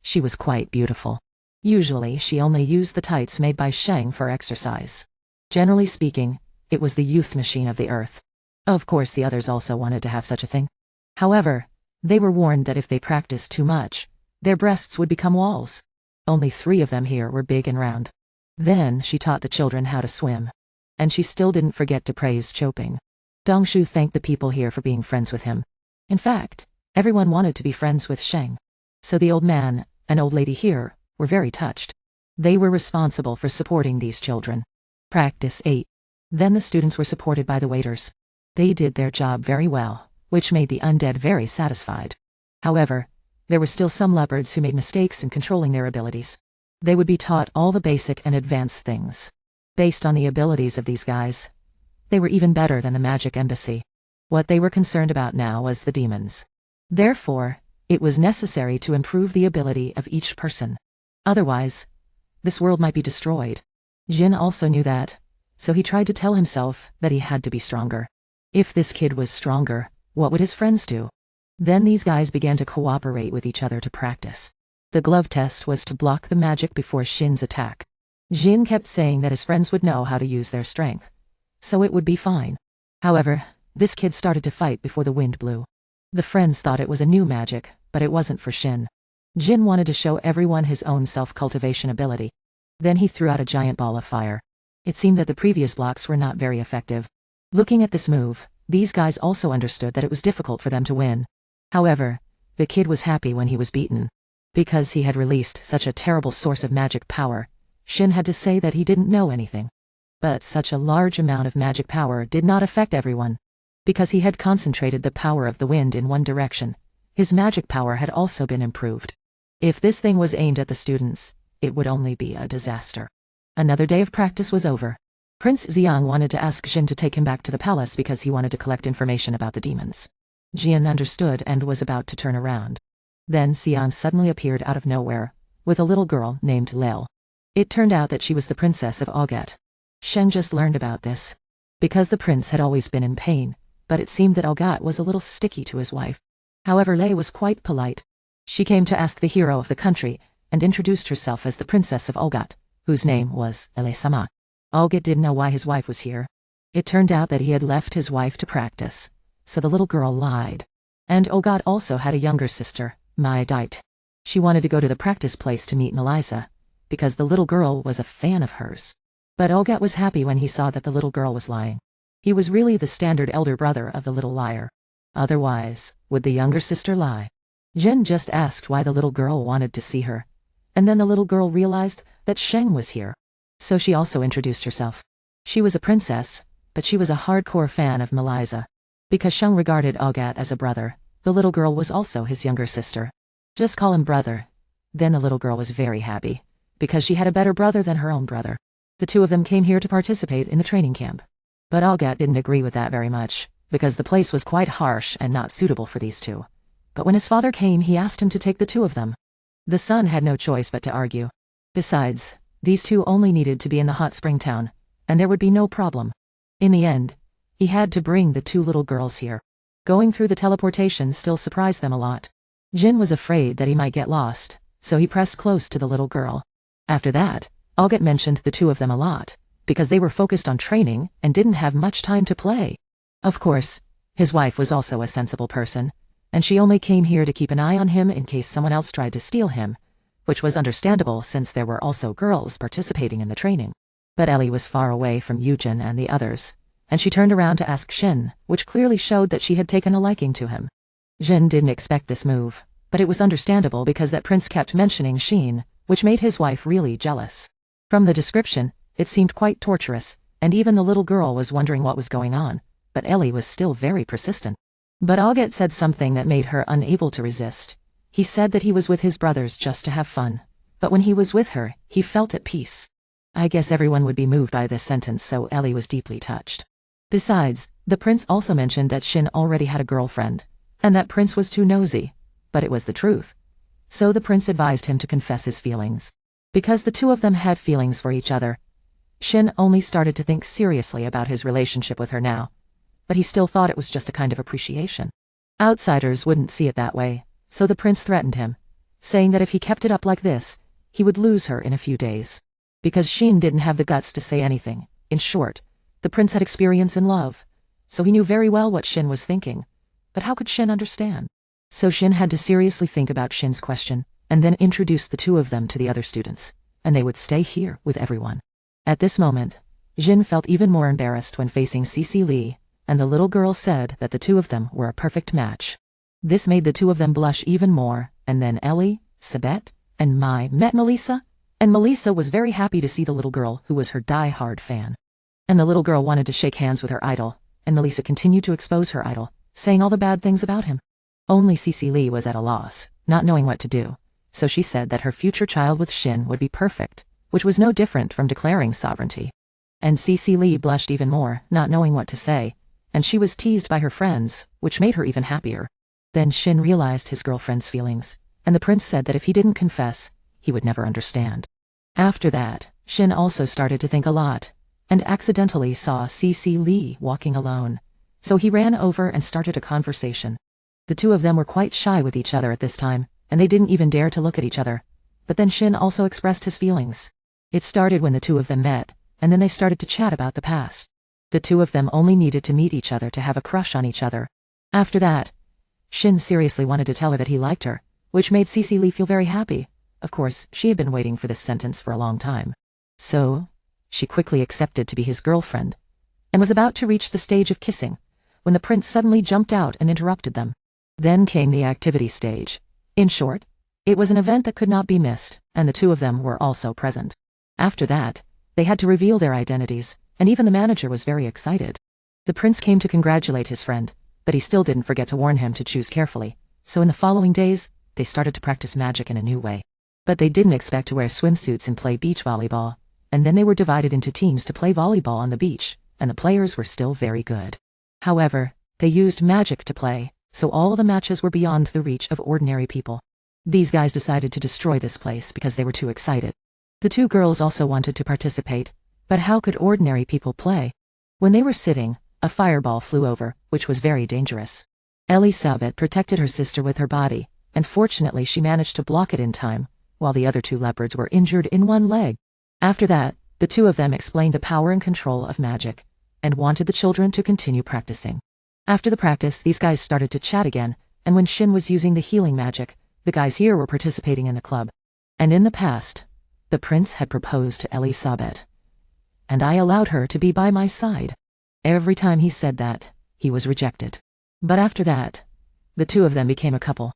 she was quite beautiful. Usually she only used the tights made by Sheng for exercise. Generally speaking, it was the youth machine of the earth. Of course the others also wanted to have such a thing. However, they were warned that if they practiced too much, their breasts would become walls. Only 3 of them here were big and round. Then she taught the children how to swim. And she still didn't forget to praise Choping. Dongshu thanked the people here for being friends with him. In fact, everyone wanted to be friends with Sheng. So the old man and old lady here were very touched. They were responsible for supporting these children. Practice 8. Then the students were supported by the waiters. They did their job very well, which made the undead very satisfied. However, there were still some leopards who made mistakes in controlling their abilities. They would be taught all the basic and advanced things. Based on the abilities of these guys, they were even better than the magic embassy. What they were concerned about now was the demons. Therefore, it was necessary to improve the ability of each person. Otherwise, this world might be destroyed. Jin also knew that, so he tried to tell himself that he had to be stronger. If this kid was stronger, what would his friends do? Then these guys began to cooperate with each other to practice. The glove test was to block the magic before Shin's attack. Jin kept saying that his friends would know how to use their strength, so it would be fine. However, this kid started to fight before the wind blew. The friends thought it was a new magic, but it wasn't for Shin. Jin wanted to show everyone his own self-cultivation ability. Then he threw out a giant ball of fire. It seemed that the previous blocks were not very effective. Looking at this move, these guys also understood that it was difficult for them to win. However, the kid was happy when he was beaten. Because he had released such a terrible source of magic power, Shin had to say that he didn't know anything. But such a large amount of magic power did not affect everyone. Because he had concentrated the power of the wind in one direction, his magic power had also been improved. If this thing was aimed at the students, it would only be a disaster. Another day of practice was over. Prince Xiang wanted to ask Shin to take him back to the palace because he wanted to collect information about the demons. Jian understood and was about to turn around. Then Xiang suddenly appeared out of nowhere, with a little girl named Lil. It turned out that she was the princess of Alsheid. Shen just learned about this. Because the prince had always been in pain, but it seemed that Alsheid was a little sticky to his wife. However, Lei was quite polite. She came to ask the hero of the country, and introduced herself as the princess of Alsheid, whose name was Ele-sama. Alsheid didn't know why his wife was here. It turned out that he had left his wife to practice, so the little girl lied. And Alsheid also had a younger sister, Magi. She wanted to go to the practice place to meet Melissa, because the little girl was a fan of hers. But Alsheid was happy when he saw that the little girl was lying. He was really the standard elder brother of the little liar. Otherwise, would the younger sister lie? Jen just asked why the little girl wanted to see her, and then the little girl realized that Sheng was here. So she also introduced herself. She was a princess, but she was a hardcore fan of Melissa. Because Sheng regarded Alsheid as a brother, the little girl was also his younger sister. Just call him brother. Then the little girl was very happy, because she had a better brother than her own brother. The two of them came here to participate in the training camp. But Alsheid didn't agree with that very much, because the place was quite harsh and not suitable for these two. But when his father came, he asked him to take the two of them. The son had no choice but to argue. Besides, these two only needed to be in the hot spring town, and there would be no problem. In the end, he had to bring the two little girls here. Going through the teleportation still surprised them a lot. Jin was afraid that he might get lost, so he pressed close to the little girl. After that, Alsheid mentioned the two of them a lot, because they were focused on training and didn't have much time to play. Of course, his wife was also a sensible person, and she only came here to keep an eye on him in case someone else tried to steal him, which was understandable since there were also girls participating in the training. But Ellie was far away from Yujin and the others, and she turned around to ask Shin, which clearly showed that she had taken a liking to him. Jin didn't expect this move, but it was understandable because that prince kept mentioning Shin, which made his wife really jealous. From the description, it seemed quite torturous, and even the little girl was wondering what was going on, but Ellie was still very persistent. But Alsheid said something that made her unable to resist. He said that he was with his brothers just to have fun, but when he was with her, he felt at peace. I guess everyone would be moved by this sentence, so Ellie was deeply touched. Besides, the prince also mentioned that Shin already had a girlfriend, and that prince was too nosy, but it was the truth. So the prince advised him to confess his feelings. Because the two of them had feelings for each other, Shin only started to think seriously about his relationship with her now, but he still thought it was just a kind of appreciation. Outsiders wouldn't see it that way, so the prince threatened him, saying that if he kept it up like this, he would lose her in a few days. Because Shin didn't have the guts to say anything. In short, the prince had experience in love, so he knew very well what Shin was thinking. But how could Shin understand? So Shin had to seriously think about Shin's question, and then introduce the two of them to the other students, and they would stay here with everyone. At this moment, Jin felt even more embarrassed when facing Cece Lee, and the little girl said that the two of them were a perfect match. This made the two of them blush even more, and then Ellie, Sabet, and Mai met Melissa, and Melissa was very happy to see the little girl who was her die-hard fan. And the little girl wanted to shake hands with her idol, and Melissa continued to expose her idol, saying all the bad things about him. Only Cece Lee was at a loss, not knowing what to do, so she said that her future child with Shin would be perfect, which was no different from declaring sovereignty. And Cece Lee blushed even more, not knowing what to say, and she was teased by her friends, which made her even happier. Then Shin realized his girlfriend's feelings, and the prince said that if he didn't confess, he would never understand. After that, Shin also started to think a lot, and accidentally saw CC Lee walking alone. So he ran over and started a conversation. The two of them were quite shy with each other at this time, and they didn't even dare to look at each other. But then Shin also expressed his feelings. It started when the two of them met, and then they started to chat about the past. The two of them only needed to meet each other to have a crush on each other. After that, Shin seriously wanted to tell her that he liked her, which made CC Lee feel very happy. Of course, she had been waiting for this sentence for a long time. So, she quickly accepted to be his girlfriend, and was about to reach the stage of kissing, when the prince suddenly jumped out and interrupted them. Then came the activity stage. In short, it was an event that could not be missed, and the two of them were also present. After that, they had to reveal their identities, and even the manager was very excited. The prince came to congratulate his friend, but he still didn't forget to warn him to choose carefully, so in the following days, they started to practice magic in a new way. But they didn't expect to wear swimsuits and play beach volleyball, and then they were divided into teams to play volleyball on the beach, and the players were still very good. However, they used magic to play, so all the matches were beyond the reach of ordinary people. These guys decided to destroy this place because they were too excited. The two girls also wanted to participate, but how could ordinary people play? When they were sitting, a fireball flew over, which was very dangerous. Alsheid protected her sister with her body, and fortunately she managed to block it in time, while the other two leopards were injured in one leg. After that, the two of them explained the power and control of magic, and wanted the children to continue practicing. After the practice, these guys started to chat again, and when Shin was using the healing magic, the guys here were participating in the club. And in the past, the prince had proposed to Alsheid, and I allowed her to be by my side. Every time he said that, he was rejected. But after that, the two of them became a couple.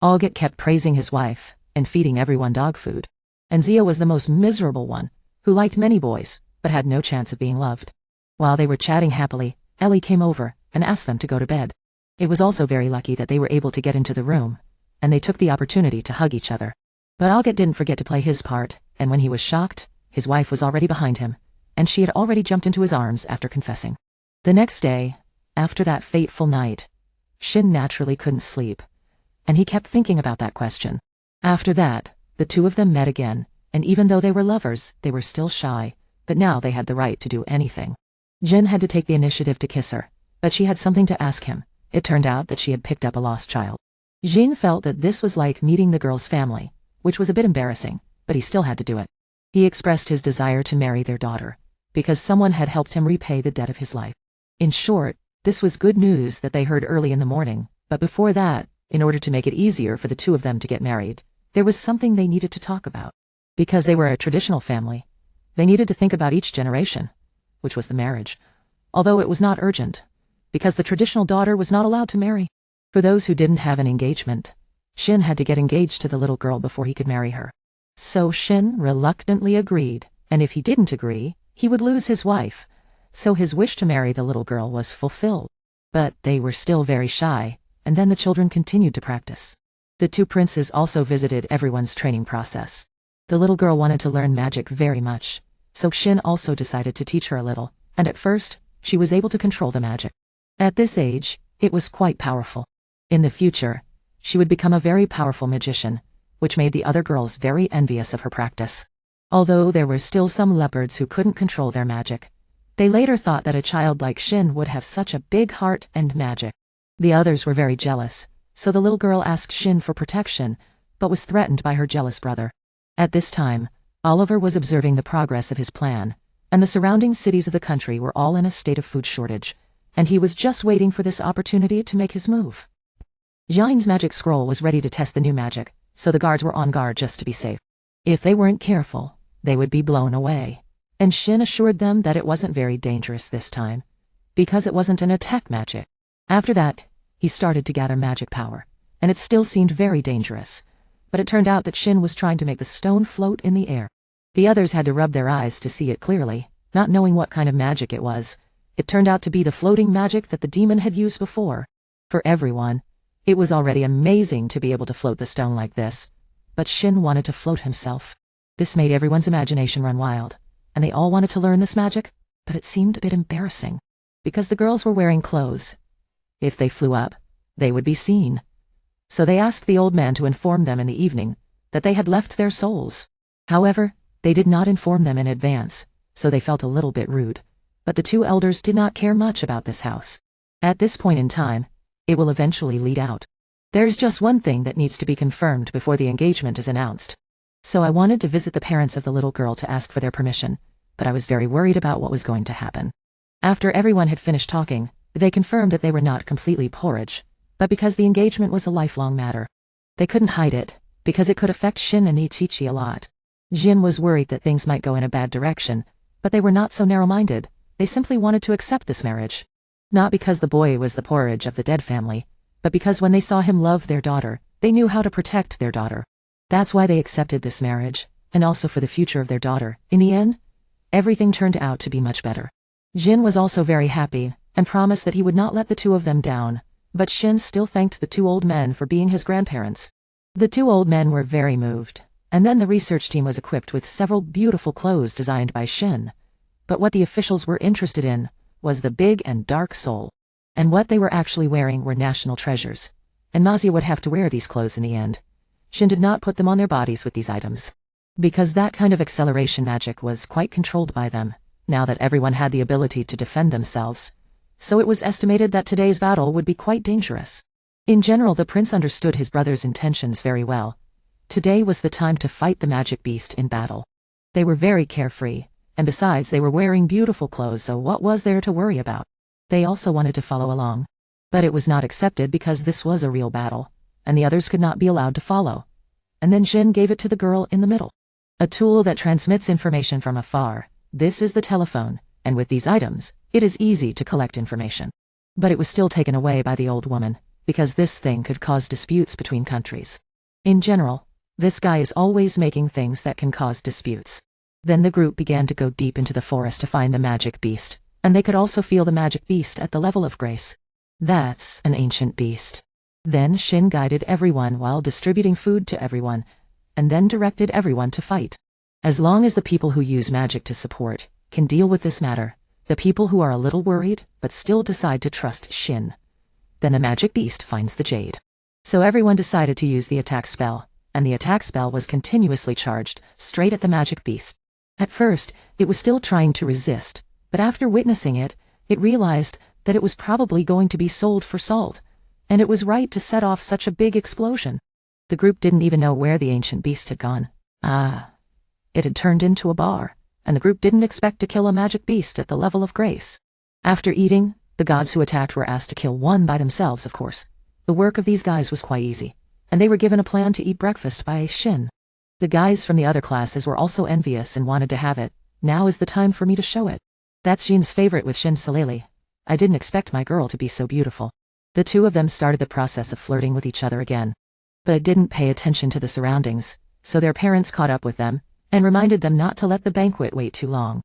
Alsheid kept praising his wife, and feeding everyone dog food. And Zia was the most miserable one, who liked many boys, but had no chance of being loved. While they were chatting happily, Ellie came over and asked them to go to bed. It was also very lucky that they were able to get into the room, and they took the opportunity to hug each other. But Alsheid didn't forget to play his part, and when he was shocked, his wife was already behind him, and she had already jumped into his arms after confessing. The next day, after that fateful night, Shin naturally couldn't sleep, and he kept thinking about that question. After that, the two of them met again, and even though they were lovers, they were still shy, but now they had the right to do anything. Jin had to take the initiative to kiss her, but she had something to ask him. It turned out that she had picked up a lost child. Jin felt that this was like meeting the girl's family, which was a bit embarrassing, but he still had to do it. He expressed his desire to marry their daughter, because someone had helped him repay the debt of his life. In short, this was good news that they heard early in the morning, but before that, in order to make it easier for the two of them to get married, there was something they needed to talk about. Because they were a traditional family, they needed to think about each generation, which was the marriage, although it was not urgent, because the traditional daughter was not allowed to marry. For those who didn't have an engagement, Shin had to get engaged to the little girl before he could marry her. So Shin reluctantly agreed, and if he didn't agree, he would lose his wife, so his wish to marry the little girl was fulfilled. But they were still very shy, and then the children continued to practice. The two princes also visited everyone's training process. The little girl wanted to learn magic very much, so Shin also decided to teach her a little, and at first, she was able to control the magic. At this age, it was quite powerful. In the future, she would become a very powerful magician, which made the other girls very envious of her practice. Although there were still some leopards who couldn't control their magic, they later thought that a child like Shin would have such a big heart and magic. The others were very jealous, so the little girl asked Shin for protection, but was threatened by her jealous brother. At this time, Oliver was observing the progress of his plan, and the surrounding cities of the country were all in a state of food shortage, and he was just waiting for this opportunity to make his move. Jian's magic scroll was ready to test the new magic, so the guards were on guard just to be safe. If they weren't careful, they would be blown away, and Shin assured them that it wasn't very dangerous this time, because it wasn't an attack magic. After that, he started to gather magic power, and it still seemed very dangerous, but it turned out that Shin was trying to make the stone float in the air. The others had to rub their eyes to see it clearly, not knowing what kind of magic it was. It turned out to be the floating magic that the demon had used before. For everyone, it was already amazing to be able to float the stone like this, but Shin wanted to float himself. This made everyone's imagination run wild, and they all wanted to learn this magic, but it seemed a bit embarrassing, because the girls were wearing clothes. If they flew up, they would be seen. So they asked the old man to inform them in the evening that they had left their souls. However, They did not inform them in advance, so they felt a little bit rude. But the two elders did not care much about this house. At this point in time, it will eventually lead out. There's just one thing that needs to be confirmed before the engagement is announced. So I wanted to visit the parents of the little girl to ask for their permission, but I was very worried about what was going to happen. After everyone had finished talking, they confirmed that they were not completely porridge, but because the engagement was a lifelong matter. They couldn't hide it, because it could affect Shin and Ichichi a lot. Jin was worried that things might go in a bad direction, but they were not so narrow-minded. They simply wanted to accept this marriage. Not because the boy was the porridge of the dead family, but because when they saw him love their daughter, they knew how to protect their daughter. That's why they accepted this marriage, and also for the future of their daughter. In the end, everything turned out to be much better. Jin was also very happy, and promised that he would not let the two of them down, but Shin still thanked the two old men for being his grandparents. The two old men were very moved, and then the research team was equipped with several beautiful clothes designed by Shin. But what the officials were interested in was the big and dark soul. And what they were actually wearing were national treasures. And Magi would have to wear these clothes in the end. Shin did not put them on their bodies with these items, because that kind of acceleration magic was quite controlled by them, now that everyone had the ability to defend themselves. So it was estimated that today's battle would be quite dangerous. In general, the prince understood his brother's intentions very well. Today was the time to fight the magic beast in battle. They were very carefree, and besides they were wearing beautiful clothes, so what was there to worry about? They also wanted to follow along. But it was not accepted because this was a real battle, and the others could not be allowed to follow. And then Shin gave it to the girl in the middle. A tool that transmits information from afar. This is the telephone, and with these items, it is easy to collect information. But it was still taken away by the old woman, because this thing could cause disputes between countries. In general, this guy is always making things that can cause disputes. Then the group began to go deep into the forest to find the magic beast, and they could also feel the magic beast at the level of grace. That's an ancient beast. Then Shin guided everyone while distributing food to everyone, and then directed everyone to fight. As long as the people who use magic to support can deal with this matter, the people who are a little worried but still decide to trust Shin, then the magic beast finds the jade. So everyone decided to use the attack spell, and the attack spell was continuously charged straight at the magic beast. At first, it was still trying to resist, but after witnessing it, it realized that it was probably going to be sold for salt, and it was right to set off such a big explosion. The group didn't even know where the ancient beast had gone. It had turned into a bar, and the group didn't expect to kill a magic beast at the level of grace. After eating, the gods who attacked were asked to kill one by themselves, of course. The work of these guys was quite easy, and they were given a plan to eat breakfast by Shin. The guys from the other classes were also envious and wanted to have it. Now is the time for me to show it. That's Shin's favorite with Shin's Solele. I didn't expect my girl to be so beautiful. The two of them started the process of flirting with each other again, but didn't pay attention to the surroundings, so their parents caught up with them, and reminded them not to let the banquet wait too long.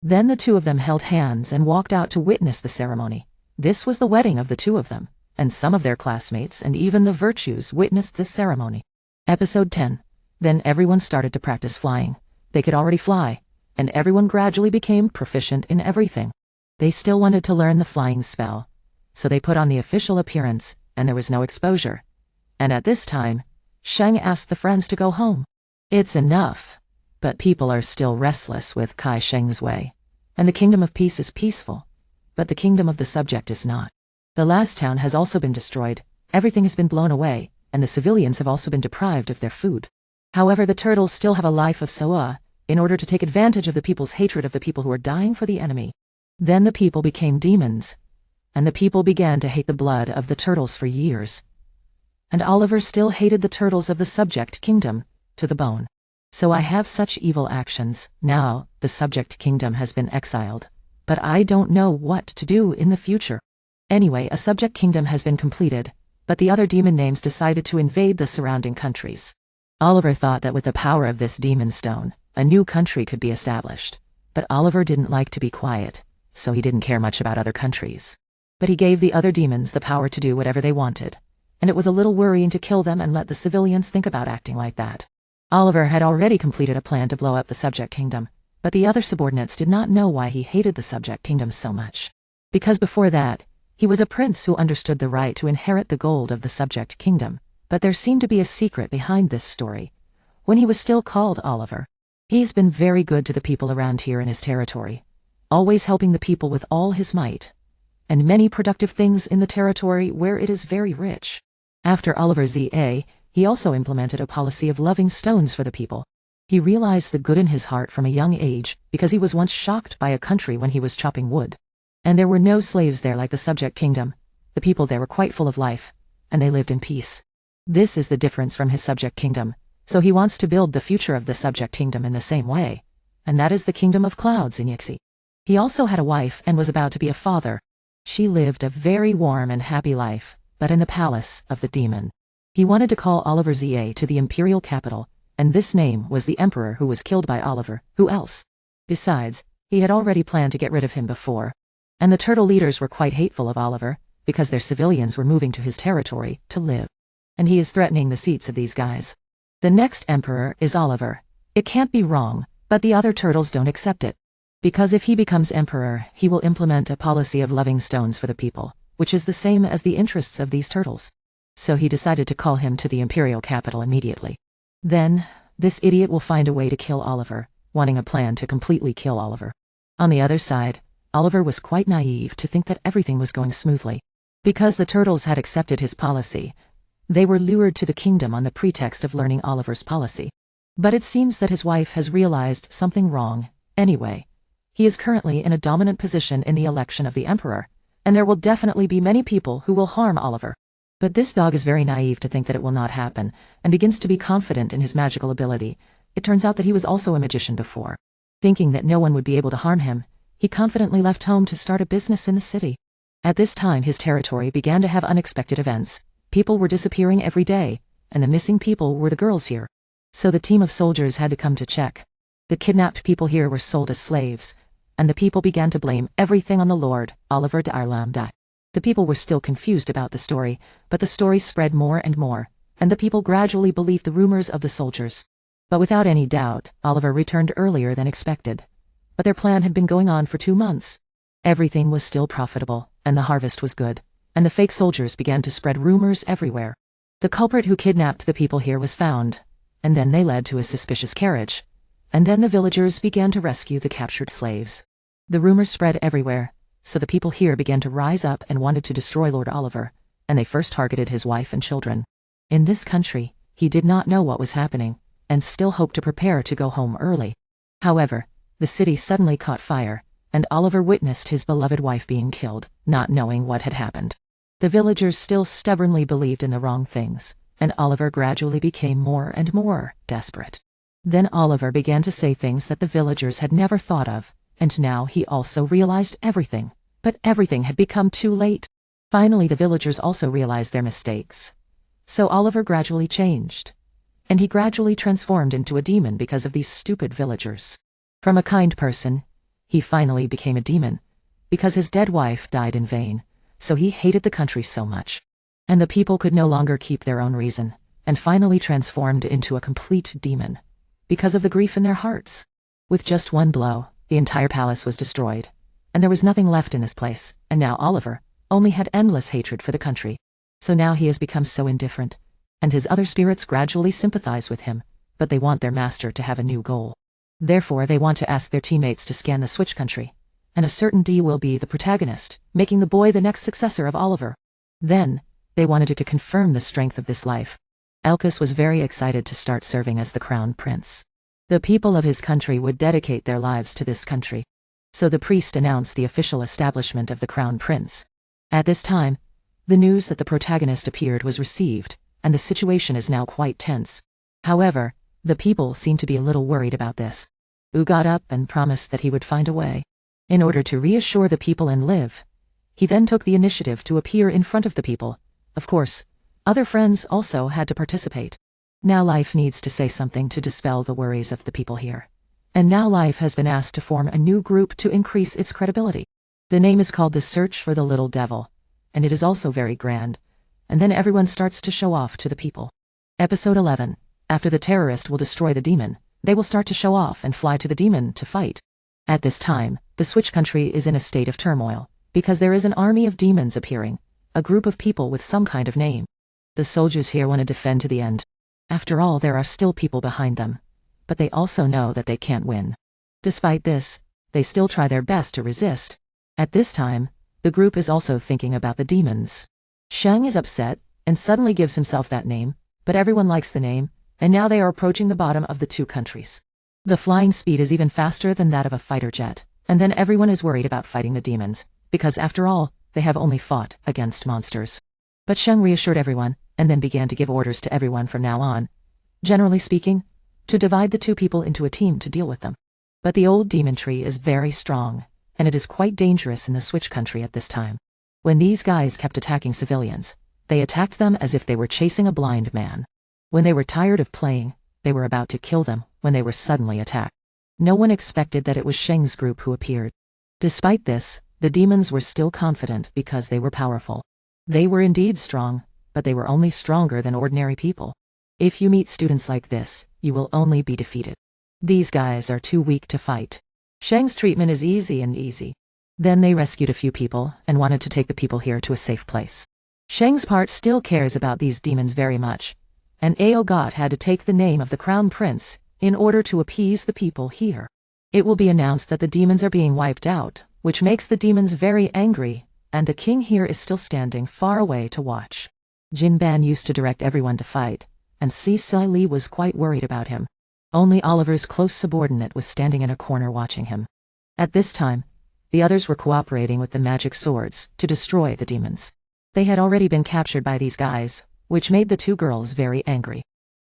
Then the two of them held hands and walked out to witness the ceremony. This was the wedding of the two of them, and some of their classmates and even the virtues witnessed this ceremony. Episode 10. Then everyone started to practice flying. They could already fly, and everyone gradually became proficient in everything. They still wanted to learn the flying spell, so they put on the official appearance, and there was no exposure. And at this time, Sheng asked the friends to go home. It's enough. But people are still restless with Kai Sheng's way. And the kingdom of peace is peaceful, but the kingdom of the subject is not. The last town has also been destroyed, everything has been blown away, and the civilians have also been deprived of their food. However, the turtles still have a life of Soa, in order to take advantage of the people's hatred of the people who are dying for the enemy. Then the people became demons, and the people began to hate the blood of the turtles for years. And Oliver still hated the turtles of the subject kingdom, to the bone. So I have such evil actions. Now, the subject kingdom has been exiled, but I don't know what to do in the future. Anyway, a subject kingdom has been completed, but the other demon names decided to invade the surrounding countries. Oliver thought that with the power of this demon stone, a new country could be established. But Oliver didn't like to be quiet, so he didn't care much about other countries. But he gave the other demons the power to do whatever they wanted, and it was a little worrying to kill them and let the civilians think about acting like that. Oliver had already completed a plan to blow up the subject kingdom, but the other subordinates did not know why he hated the subject kingdom so much. Because before that, he was a prince who understood the right to inherit the gold of the subject kingdom, but there seemed to be a secret behind this story. When he was still called Oliver, He's been very good to the people around here in his territory, always helping the people with all his might, and many productive things in the territory where it is very rich. After Oliver ZA, he also implemented a policy of loving stones for the people. He realized the good in his heart from a young age because he was once shocked by a country when he was chopping wood. And there were no slaves there like the subject kingdom. The people there were quite full of life, and they lived in peace. This is the difference from his subject kingdom, so he wants to build the future of the subject kingdom in the same way, and that is the kingdom of clouds in Yixi. He also had a wife and was about to be a father. She lived a very warm and happy life, but in the palace of the demon. He wanted to call Oliver ZA to the imperial capital, and this name was the emperor who was killed by Oliver. Who else? Besides, he had already planned to get rid of him before. And the turtle leaders were quite hateful of Oliver, because their civilians were moving to his territory to live. And he is threatening the seats of these guys. The next emperor is Oliver. It can't be wrong, but the other turtles don't accept it. Because if he becomes emperor, he will implement a policy of loving stones for the people, which is the same as the interests of these turtles. So he decided to call him to the imperial capital immediately. Then, this idiot will find a way to kill Oliver, wanting a plan to completely kill Oliver. On the other side, Oliver was quite naive to think that everything was going smoothly. Because the turtles had accepted his policy, they were lured to the kingdom on the pretext of learning Oliver's policy. But it seems that his wife has realized something wrong. Anyway, he is currently in a dominant position in the election of the emperor, and there will definitely be many people who will harm Oliver. But this dog is very naive to think that it will not happen, and begins to be confident in his magical ability. It turns out that he was also a magician before. Thinking that no one would be able to harm him, he confidently left home to start a business in the city. At this time his territory began to have unexpected events. People were disappearing every day, and the missing people were the girls here. So the team of soldiers had to come to check. The kidnapped people here were sold as slaves, and the people began to blame everything on the Lord, Oliver de Arlamda. The people were still confused about the story, but the story spread more and more, and the people gradually believed the rumors of the soldiers. But without any doubt, Oliver returned earlier than expected. But their plan had been going on for 2 months. Everything was still profitable, and the harvest was good, and the fake soldiers began to spread rumors everywhere. The culprit who kidnapped the people here was found, and then they led to a suspicious carriage, and then the villagers began to rescue the captured slaves. The rumors spread everywhere, so the people here began to rise up and wanted to destroy Lord Oliver, and they first targeted his wife and children. In this country, he did not know what was happening, and still hoped to prepare to go home early. However, the city suddenly caught fire, and Oliver witnessed his beloved wife being killed, not knowing what had happened. The villagers still stubbornly believed in the wrong things, and Oliver gradually became more and more desperate. Then Oliver began to say things that the villagers had never thought of, and now he also realized everything, but everything had become too late. Finally the villagers also realized their mistakes. So Oliver gradually changed, and he gradually transformed into a demon because of these stupid villagers. From a kind person, he finally became a demon, because his dead wife died in vain, so he hated the country so much. And the people could no longer keep their own reason, and finally transformed into a complete demon, because of the grief in their hearts. With just one blow, the entire palace was destroyed, and there was nothing left in this place, and now Oliver only had endless hatred for the country. So now he has become so indifferent, and his other spirits gradually sympathize with him, but they want their master to have a new goal. Therefore they want to ask their teammates to scan the switch country, and a certain D will be the protagonist, making the boy the next successor of Oliver. Then, they wanted to confirm the strength of this life. Elkus was very excited to start serving as the crown prince. The people of his country would dedicate their lives to this country. So the priest announced the official establishment of the crown prince. At this time, the news that the protagonist appeared was received, and the situation is now quite tense. However, the people seem to be a little worried about this. U got up and promised that he would find a way. In order to reassure the people and live, he then took the initiative to appear in front of the people. Of course, other friends also had to participate. Now Life needs to say something to dispel the worries of the people here. And now Life has been asked to form a new group to increase its credibility. The name is called The Search for the Little Devil, and it is also very grand. And then everyone starts to show off to the people. Episode 11. After the terrorist will destroy the demon, they will start to show off and fly to the demon to fight. At this time, the Switch country is in a state of turmoil, because there is an army of demons appearing, a group of people with some kind of name. The soldiers here want to defend to the end. After all, there are still people behind them. but they also know that they can't win. Despite this, they still try their best to resist. At this time, the group is also thinking about the demons. Shang is upset and suddenly gives himself that name, but everyone likes the name, and now they are approaching the bottom of the two countries. The flying speed is even faster than that of a fighter jet, and then everyone is worried about fighting the demons, because after all, they have only fought against monsters. But Shang reassured everyone, and then began to give orders to everyone from now on, generally speaking, to divide the two people into a team to deal with them. But the old demon tree is very strong, and it is quite dangerous in the Switch country at this time. When these guys kept attacking civilians, they attacked them as if they were chasing a blind man. When they were tired of playing, they were about to kill them when they were suddenly attacked. No one expected that it was Sheng's group who appeared. Despite this, the demons were still confident because they were powerful. They were indeed strong, but they were only stronger than ordinary people. If you meet students like this, you will only be defeated. These guys are too weak to fight. Sheng's treatment is easy. Then they rescued a few people and wanted to take the people here to a safe place. Sheng's part still cares about these demons very much, and Aogot had to take the name of the crown prince in order to appease the people here. It will be announced that the demons are being wiped out, which makes the demons very angry, and the king here is still standing far away to watch. Jin Ban used to direct everyone to fight, and Si Li was quite worried about him. Only Oliver's close subordinate was standing in a corner watching him. At this time, the others were cooperating with the magic swords to destroy the demons. They had already been captured by these guys, which made the two girls very angry.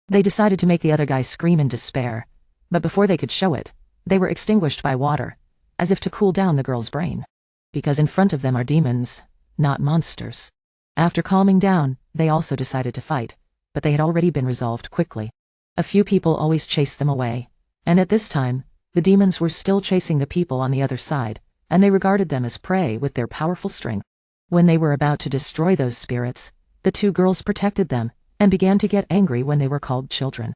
They decided to make the other guys scream in despair, but before they could show it, they were extinguished by water, as if to cool down the girl's brain. Because in front of them are demons, not monsters. After calming down, they also decided to fight, but they had already been resolved quickly. A few people always chased them away, and at this time, the demons were still chasing the people on the other side, and they regarded them as prey with their powerful strength. When they were about to destroy those spirits, the two girls protected them, and began to get angry when they were called children.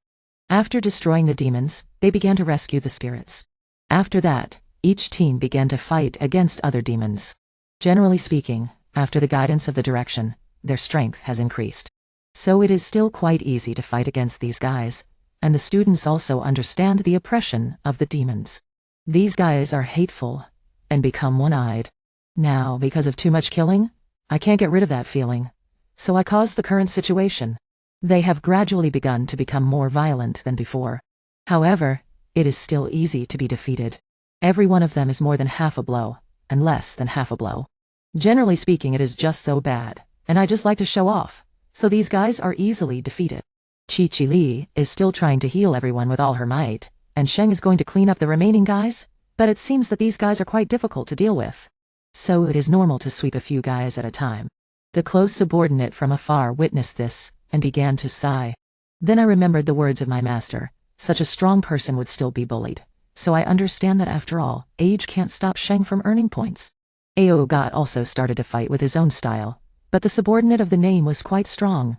After destroying the demons, they began to rescue the spirits. After that, each team began to fight against other demons. Generally speaking, after the guidance of the direction, their strength has increased. So it is still quite easy to fight against these guys, and the students also understand the oppression of the demons. These guys are hateful, and become one-eyed. Now, because of too much killing, I can't get rid of that feeling, so I caused the current situation. They have gradually begun to become more violent than before. However, it is still easy to be defeated. Every one of them is more than half a blow, and less than half a blow. Generally speaking, it is just so bad, and I just like to show off, so these guys are easily defeated. Chi Li is still trying to heal everyone with all her might, and Sheng is going to clean up the remaining guys, but it seems that these guys are quite difficult to deal with. So it is normal to sweep a few guys at a time. The close subordinate from afar witnessed this, and began to sigh. Then I remembered the words of my master, such a strong person would still be bullied, so I understand that after all, age can't stop Sheng from earning points. Aogot also started to fight with his own style, but the subordinate of the name was quite strong.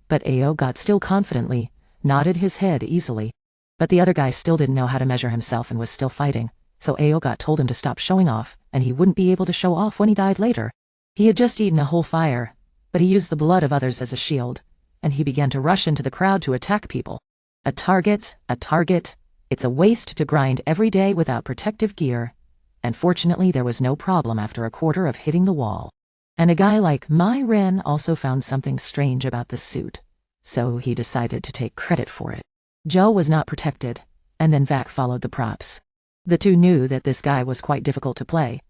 But Aogot still confidently nodded his head easily. But the other guy still didn't know how to measure himself and was still fighting, so Aogot told him to stop showing off, and he wouldn't be able to show off when he died later. He had just eaten a whole fire, but he used the blood of others as a shield, and he began to rush into the crowd to attack people. A target, it's a waste to grind every day without protective gear, and fortunately there was no problem after a quarter of hitting the wall. And a guy like Mai Ren also found something strange about the suit, so he decided to take credit for it. Joe was not protected, and then Vac followed the props. The two knew that this guy was quite difficult to play,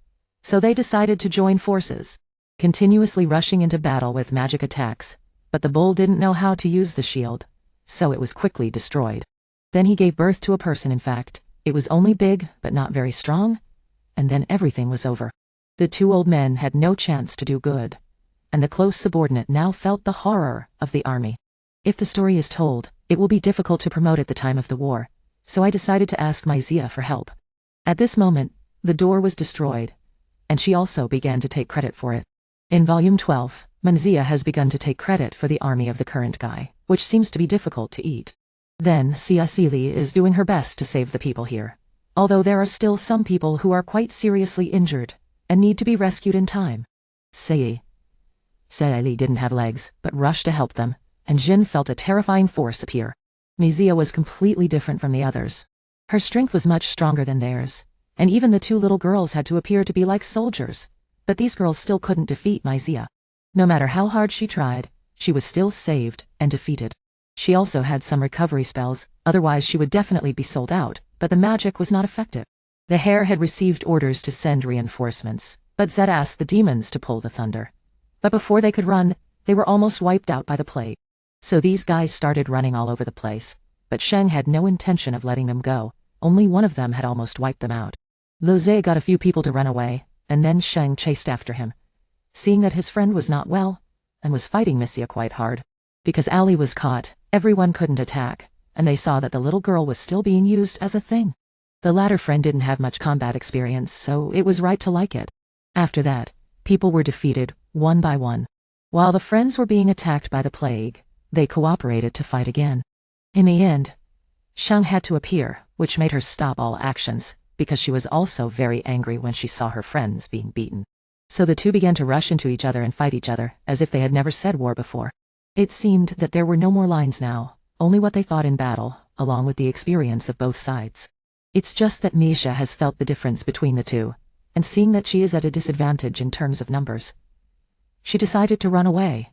so they decided to join forces, continuously rushing into battle with magic attacks, but the bull didn't know how to use the shield, so it was quickly destroyed. Then he gave birth to a person. In fact, it was only big but not very strong, and then everything was over. The two old men had no chance to do good, and the close subordinate now felt the horror of the army. If the story is told, it will be difficult to promote at the time of the war, so I decided to ask Zia for help. At this moment, the door was destroyed, and she also began to take credit for it. In Volume 12, Zia has begun to take credit for the army of the current guy, which seems to be difficult to eat. Then Li is doing her best to save the people here, although there are still some people who are quite seriously injured and need to be rescued in time. Li didn't have legs, but rushed to help them, and Jin felt a terrifying force appear. Mizia was completely different from the others. Her strength was much stronger than theirs, and even the two little girls had to appear to be like soldiers, but these girls still couldn't defeat Mizia. No matter how hard she tried, she was still saved and defeated. She also had some recovery spells, otherwise she would definitely be sold out, but the magic was not effective. The hare had received orders to send reinforcements, but Zed asked the demons to pull the thunder. But before they could run, they were almost wiped out by the plague. So these guys started running all over the place, but Sheng had no intention of letting them go. Only one of them had almost wiped them out. Lozé got a few people to run away, and then Sheng chased after him. Seeing that his friend was not well, and was fighting Mizia quite hard. Because Ali was caught, everyone couldn't attack, and they saw that the little girl was still being used as a thing. The latter friend didn't have much combat experience, so it was right to like it. After that, people were defeated, one by one. While the friends were being attacked by the plague, they cooperated to fight again. In the end, Sheng had to appear, which made her stop all actions, because she was also very angry when she saw her friends being beaten. So the two began to rush into each other and fight each other, as if they had never said war before. It seemed that there were no more lines now, only what they thought in battle, along with the experience of both sides. It's just that Misha has felt the difference between the two, and seeing that she is at a disadvantage in terms of numbers, she decided to run away,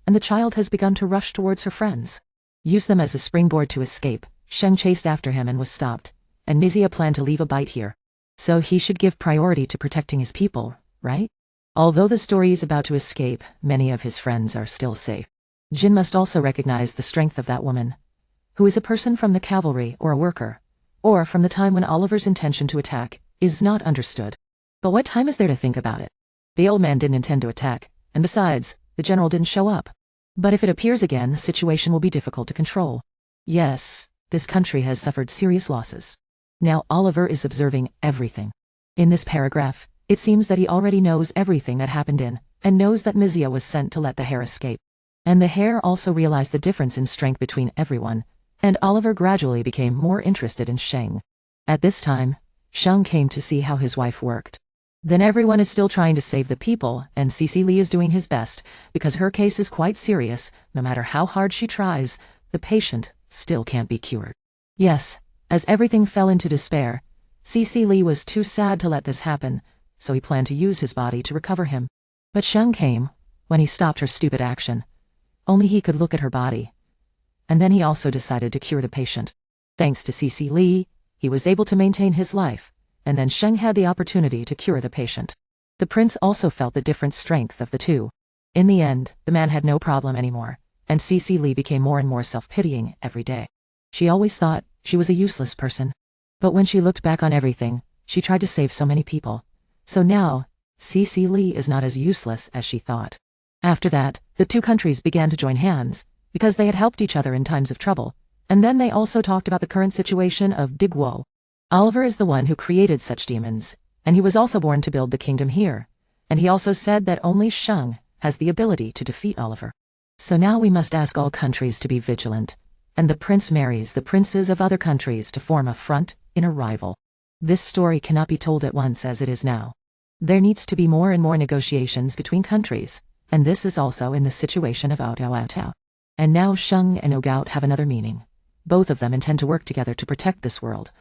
and the child has begun to rush towards her friends. Use them as a springboard to escape. Sheng chased after him and was stopped, and Mizia planned to leave a bite here. So he should give priority to protecting his people, right? Although the story is about to escape, many of his friends are still safe. Jin must also recognize the strength of that woman, who is a person from the cavalry or a worker, or from the time when Oliver's intention to attack is not understood. But what time is there to think about it? The old man didn't intend to attack, and besides, the general didn't show up. But if it appears again, the situation will be difficult to control. Yes, this country has suffered serious losses. Now Oliver is observing everything. In this paragraph, it seems that he already knows everything that happened in, and knows that Mizia was sent to let the hare escape. And the hare also realized the difference in strength between everyone, and Oliver gradually became more interested in Sheng. At this time, Sheng came to see how his wife worked. Then everyone is still trying to save the people, and CC Lee is doing his best, because her case is quite serious. No matter how hard she tries, the patient still can't be cured. Yes, as everything fell into despair, CC Lee was too sad to let this happen, so he planned to use his body to recover him. But Sheng came, when he stopped her stupid action. Only he could look at her body. And then he also decided to cure the patient. Thanks to CC Lee, he was able to maintain his life, and then Sheng had the opportunity to cure the patient. The prince also felt the different strength of the two. In the end, the man had no problem anymore, and CC Lee became more and more self-pitying every day. She always thought she was a useless person. But when she looked back on everything, she tried to save so many people. So now, CC Lee is not as useless as she thought. After that, the two countries began to join hands, because they had helped each other in times of trouble, and then they also talked about the current situation of Digwo. Oliver is the one who created such demons, and he was also born to build the kingdom here, and he also said that only Sheng has the ability to defeat Oliver. So now we must ask all countries to be vigilant, and the prince marries the princes of other countries to form a front in a rival. This story cannot be told at once as it is now. There needs to be more and more negotiations between countries, and this is also in the situation of Outao. And now Sheng and Ogout have another meaning. Both of them intend to work together to protect this world.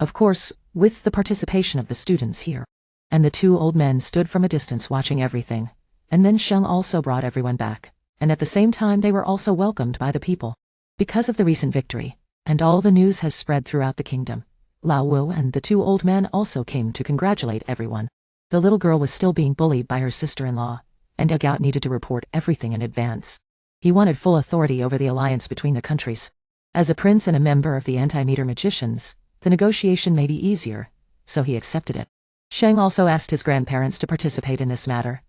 Of course, with the participation of the students here. And the two old men stood from a distance watching everything. And then Sheng also brought everyone back. And at the same time they were also welcomed by the people. Because of the recent victory, and all the news has spread throughout the kingdom, Lao Wu and the two old men also came to congratulate everyone. The little girl was still being bullied by her sister-in-law, and Ogout needed to report everything in advance. He wanted full authority over the alliance between the countries. As a prince and a member of the anti-meter magicians, the negotiation may be easier, so he accepted it. Sheng also asked his grandparents to participate in this matter,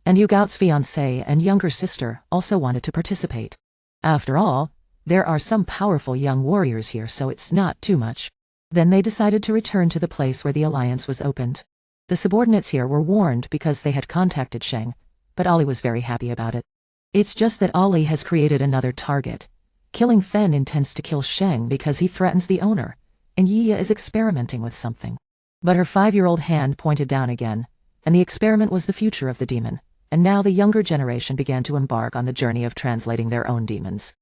and Ogout's fiancée and younger sister also wanted to participate. After all, there are some powerful young warriors here, so it's not too much. Then they decided to return to the place where the alliance was opened. The subordinates here were warned because they had contacted Sheng, but Ollie was very happy about it. It's just that Ollie has created another target. Killing Fen intends to kill Sheng because he threatens the owner, and Yia is experimenting with something. But her 5-year-old hand pointed down again, and the experiment was the future of the demon, and now the younger generation began to embark on the journey of translating their own demons.